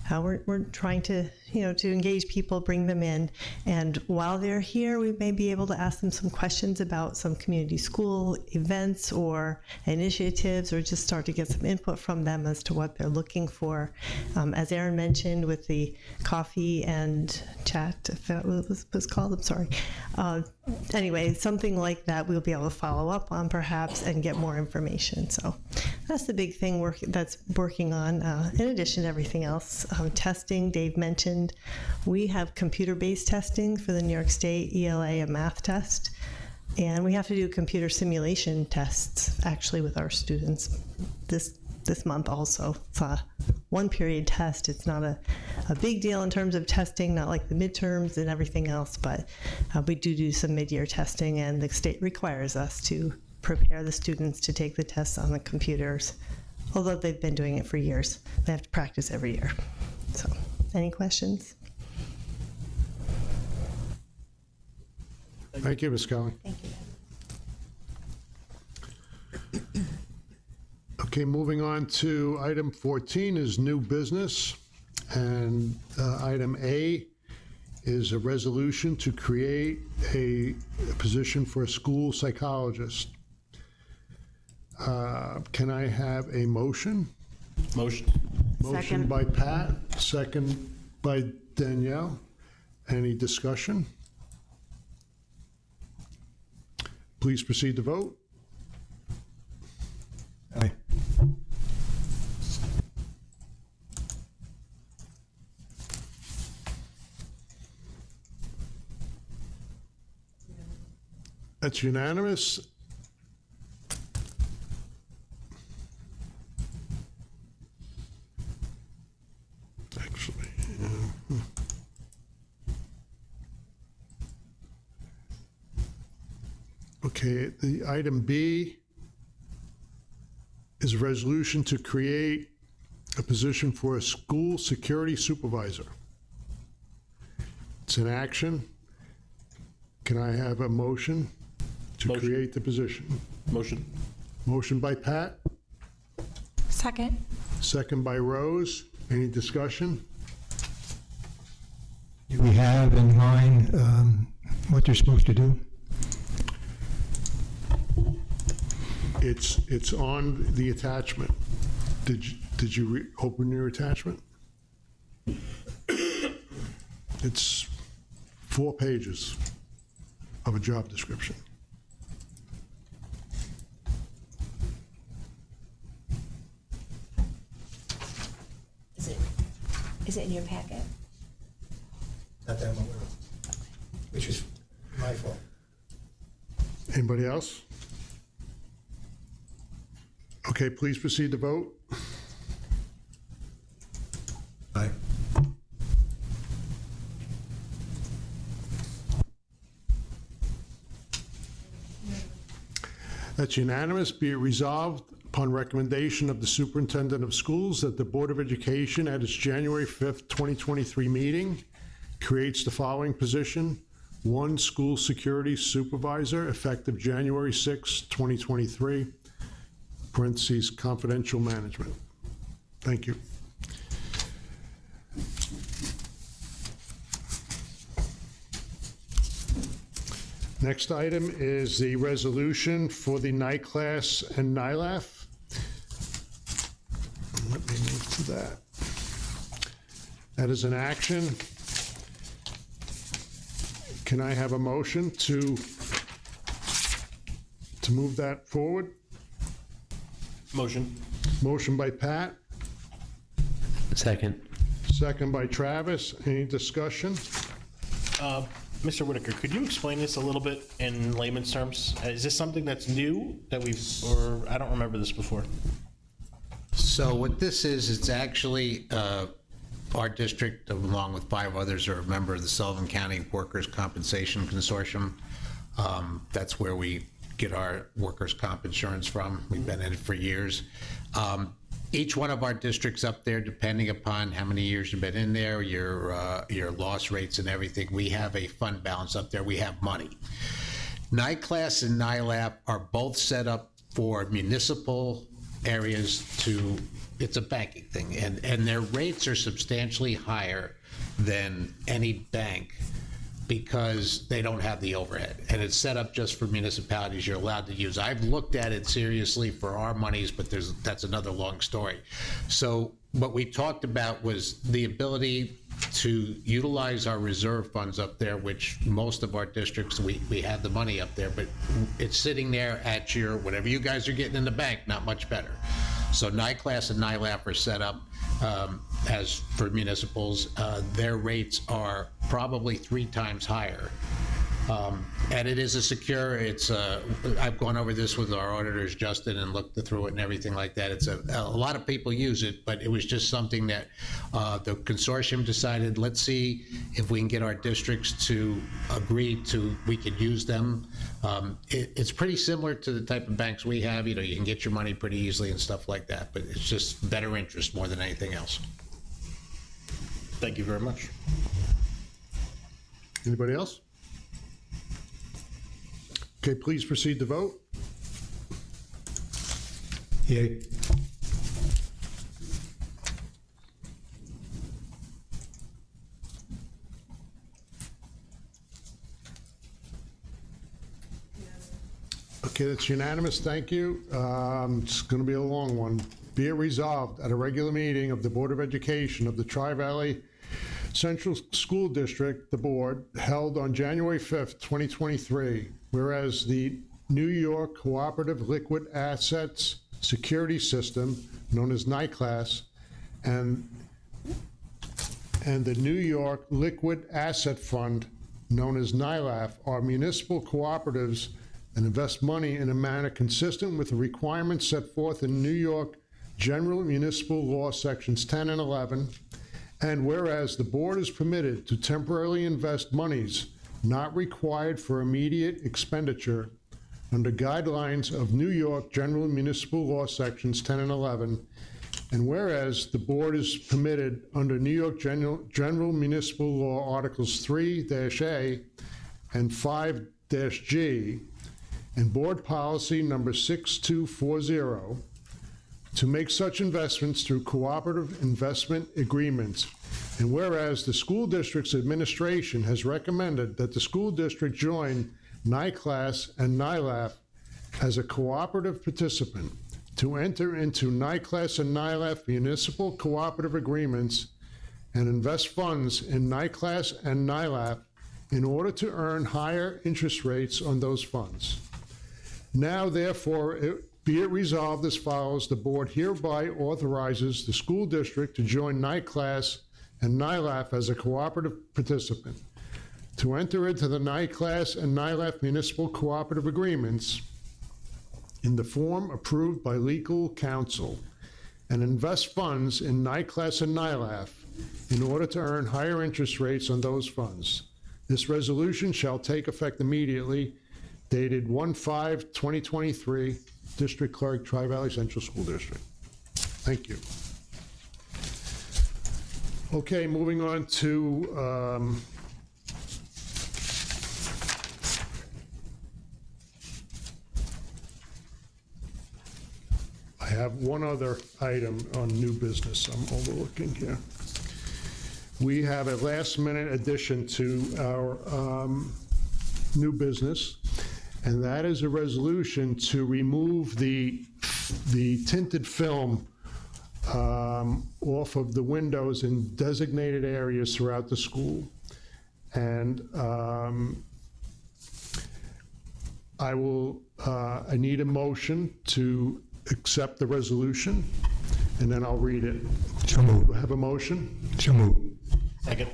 we're trying to, to engage people, bring them in. And while they're here, we may be able to ask them some questions about some community school events or initiatives, or just start to get some input from them as to what they're looking for. As Aaron mentioned with the coffee and chat, if that was called, I'm sorry. Anyway, something like that we'll be able to follow up on perhaps and get more information. So that's the big thing that's working on, in addition to everything else. Testing, Dave mentioned, we have computer-based testing for the New York State ELA and math test, and we have to do computer simulation tests actually with our students. this month also. It's a one-period test. It's not a big deal in terms of testing, not like the midterms and everything else, but we do some mid-year testing, and the state requires us to prepare the students to take the tests on the computers, although they've been doing it for years. They have to practice every year. So, any questions? Thank you, Ms. Kelly. Thank you. Okay, moving on to item 14 is new business. And item A is a resolution to create a position for a school psychologist. Can I have a motion? Motion. Motion Second. by Pat, second by Danielle. Any discussion? Please proceed to vote. Aye. That's unanimous. Actually, okay, the item B is a resolution to create a position for a school security supervisor. It's an action. Can I have a motion to Motion. create the position? Motion. Motion by Pat, Second. second by Rose. Any discussion? Do we have in mind what they're supposed to do? It's on the attachment. Did you open your attachment? It's 4 pages of a job description. Is it in your packet? Not that I'm aware of, which is my fault. Anybody else? Okay, please proceed to vote. Aye. That's unanimous. Be it resolved upon recommendation of the superintendent of schools that the Board of Education at its January 5th, 2023 meeting creates the following position: 1 school security supervisor, effective January 6th, 2023, parentheses, confidential management. Thank you. Next item is the resolution for the NICLAS and NILAF. Let me move to that. That is an action. Can I have a motion to move that forward? Motion. Motion by Pat, Second. second by Travis. Any discussion? Mr. Whitaker, could you explain this a little bit in layman's terms? Is this something that's new that or I don't remember this before? So what this is, it's actually our district, along with 5 others, are a member of the Sullivan County Workers' Compensation Consortium. That's where we get our workers' comp insurance from. We've been in it for years. Each one of our districts up there, depending upon how many years you've been in there, your loss rates and everything, we have a fund balance up there. We have money. NICLAS and NILAP are both set up for municipal areas it's a banking thing, and their rates are substantially higher than any bank because they don't have the overhead, and it's set up just for municipalities you're allowed to use. I've looked at it seriously for our monies, but that's another long story. So what we talked about was the ability to utilize our reserve funds up there, which most of our districts, we have the money up there, but it's sitting there at your, whatever you guys are getting in the bank, not much better. So NICLAS and NILAP are set up as for municipals. Their rates are probably 3 times higher And it is a secure, I've gone over this with our auditors, Justin, and looked through it and everything like that. It's a lot of people use it, but it was just something that the consortium decided, let's see if we can get our districts to agree to, we could use them. It's pretty similar to the type of banks we have, you can get your money pretty easily and stuff like that, but it's just better interest more than anything else. Thank you very much. Anybody else? Okay, please proceed to vote. Yay. Okay, that's unanimous, thank you. It's going to be a long one. Be it resolved at a regular meeting of the Board of Education of the Tri-Valley Central School District, the board, held on January 5th, 2023, whereas the New York Cooperative Liquid Assets Security System, known as NICLAS, and the New York Liquid Asset Fund, known as NILAF, are municipal cooperatives and invest money in a manner consistent with the requirements set forth in New York General Municipal Law Sections 10 and 11. And whereas the board is permitted to temporarily invest monies not required for immediate expenditure under guidelines of New York General Municipal Law Sections 10 and 11, and whereas the board is permitted under New York General Municipal Law Articles 3-A and 5-G, and Board Policy Number 6240, to make such investments through cooperative investment agreements. And whereas the school district's administration has recommended that the school district join NICLAS and NILAF as a cooperative participant to enter into NICLAS and NILAF municipal cooperative agreements and invest funds in NICLAS and NILAF in order to earn higher interest rates on those funds. Now, therefore, be it resolved as follows: the board hereby authorizes the school district to join NICLAS and NILAF as a cooperative participant, to enter into the NICLAS and NILAF municipal cooperative agreements in the form approved by legal counsel, and invest funds in NICLAS and NILAF in order to earn higher interest rates on those funds. This resolution shall take effect immediately, dated 1/5/2023, District Clerk, Tri-Valley Central School District. Thank you. Okay, moving on to I have one other item on new business I'm overlooking here. We have a last-minute addition to our new business, and that is a resolution to remove the tinted film off of the windows in designated areas throughout the school. And I need a motion to accept the resolution, and then I'll read it. So moved. Do I have a motion? So moved. Second.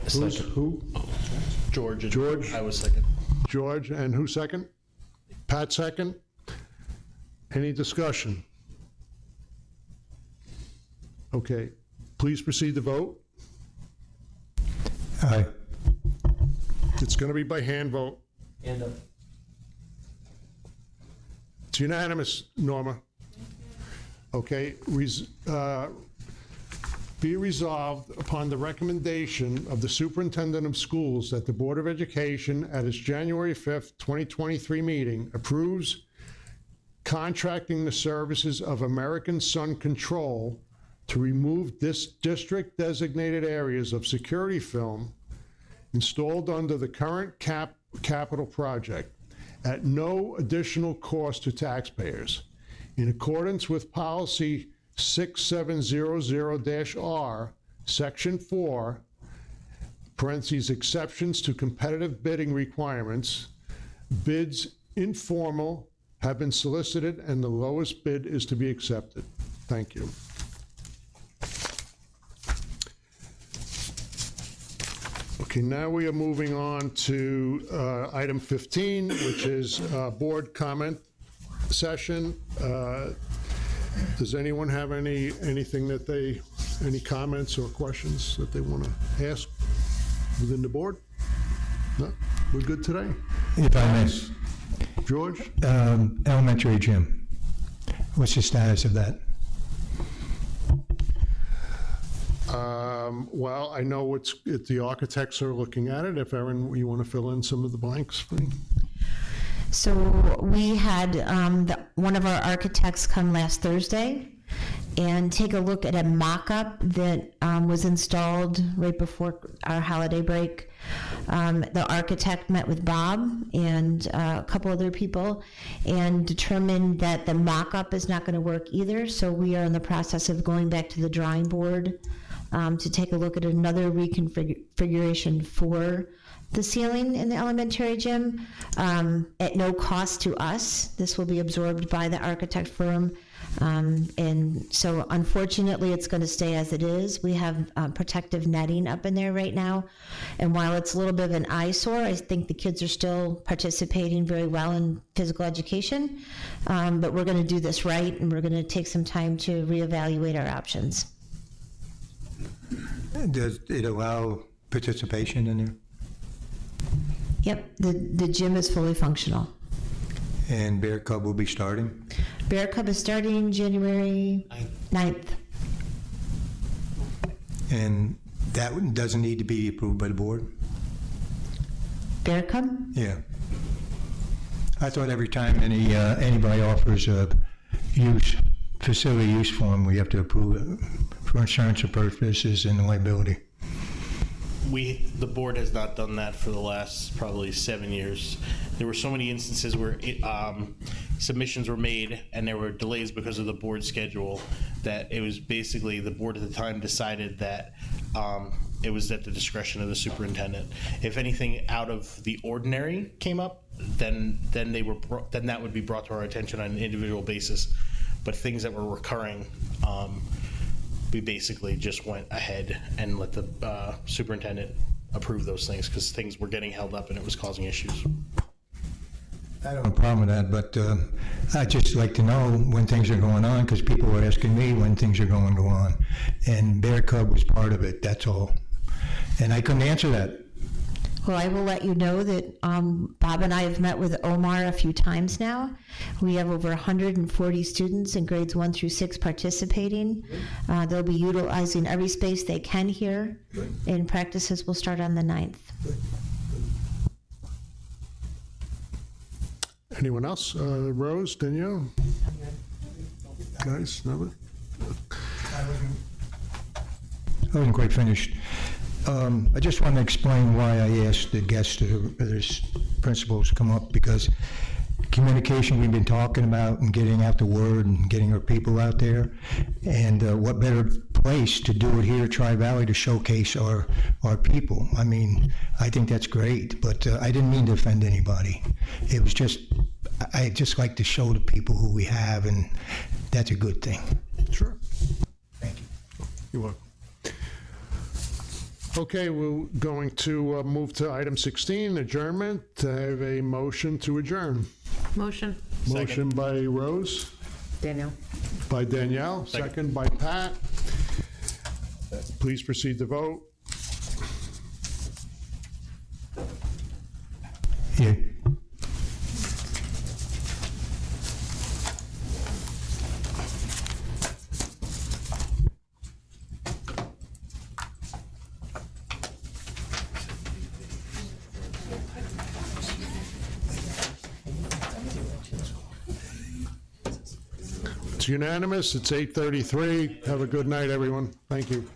Who? George. and George? I was second. George, and who second? Pat second? Any discussion? Okay, please proceed to vote. Aye. It's going to be by hand vote. Hand up. It's unanimous, Norma. Okay, be resolved upon the recommendation of the Superintendent of Schools that the Board of Education at its January 5th, 2023 meeting approves contracting the services of American Sun Control to remove this district-designated areas of security film installed under the current capital project at no additional cost to taxpayers, in accordance with Policy 6700-R, Section 4, parentheses, exceptions to competitive bidding requirements. Bids informal have been solicited, and the lowest bid is to be accepted. Thank you. Okay, now we are moving on to item 15, which is board comment session. Does anyone have anything that any comments or questions that they want to ask within the board? No? We're good today? If I may, George? elementary gym, what's the status of that? Well, I know the architects are looking at it. If Erin, you want to fill in some of the blanks for me? So we had one of our architects come last Thursday and take a look at a mock-up that was installed right before our holiday break. The architect met with Bob and a couple other people and determined that the mock-up is not going to work either. So we are in the process of going back to the drawing board to take a look at another reconfiguration for the ceiling in the elementary gym at no cost to us. This will be absorbed by the architect firm. And so unfortunately, it's going to stay as it is. We have protective netting up in there right now. And while it's a little bit of an eyesore, I think the kids are still participating very well in physical education. But we're going to do this right, and we're going to take some time to reevaluate our options. Does it allow participation in there? Yep, the gym is fully functional. And Bear Cub will be starting? Bear Cub is starting January 9th. And that doesn't need to be approved by the board? Bear Cub? Yeah. I thought every time anybody offers a facility use form, we have to approve it for insurance purposes and liability. The board has not done that for the last probably 7 years. There were so many instances where submissions were made and there were delays because of the board schedule that it was basically the board at the time decided that it was at the discretion of the superintendent. If anything out of the ordinary came up, then that would be brought to our attention on an individual basis. But things that were recurring, we basically just went ahead and let the superintendent approve those things because things were getting held up and it was causing issues. I don't have a problem with that, but I'd just like to know when things are going on because people were asking me when things are going to go on. And Bear Cub was part of it, that's all. And I couldn't answer that. Well, I will let you know that Bob and I have met with Omar a few times now. We have over 140 students in grades 1 through 6 participating. They'll be utilizing every space they can here, and practices will start on the 9th. Anyone else? Rose, Danielle? Guys, no? I wasn't quite finished. I just want to explain why I asked the guests, the principals, to come up, because communication we've been talking about and getting out the word and getting our people out there, and what better place to do it here at Tri-Valley to showcase our people. I mean, I think that's great, but I didn't mean to offend anybody. It was just, I just like to show the people who we have, and that's a good thing. Sure. Thank you. You're welcome. Okay, we're going to move to item 16, adjournment. I have a motion to adjourn. Motion. Motion by Rose. Danielle. By Danielle. Second by Pat. Please proceed to vote. Yeah. It's unanimous. It's 8:33. Have a good night, everyone. Thank you.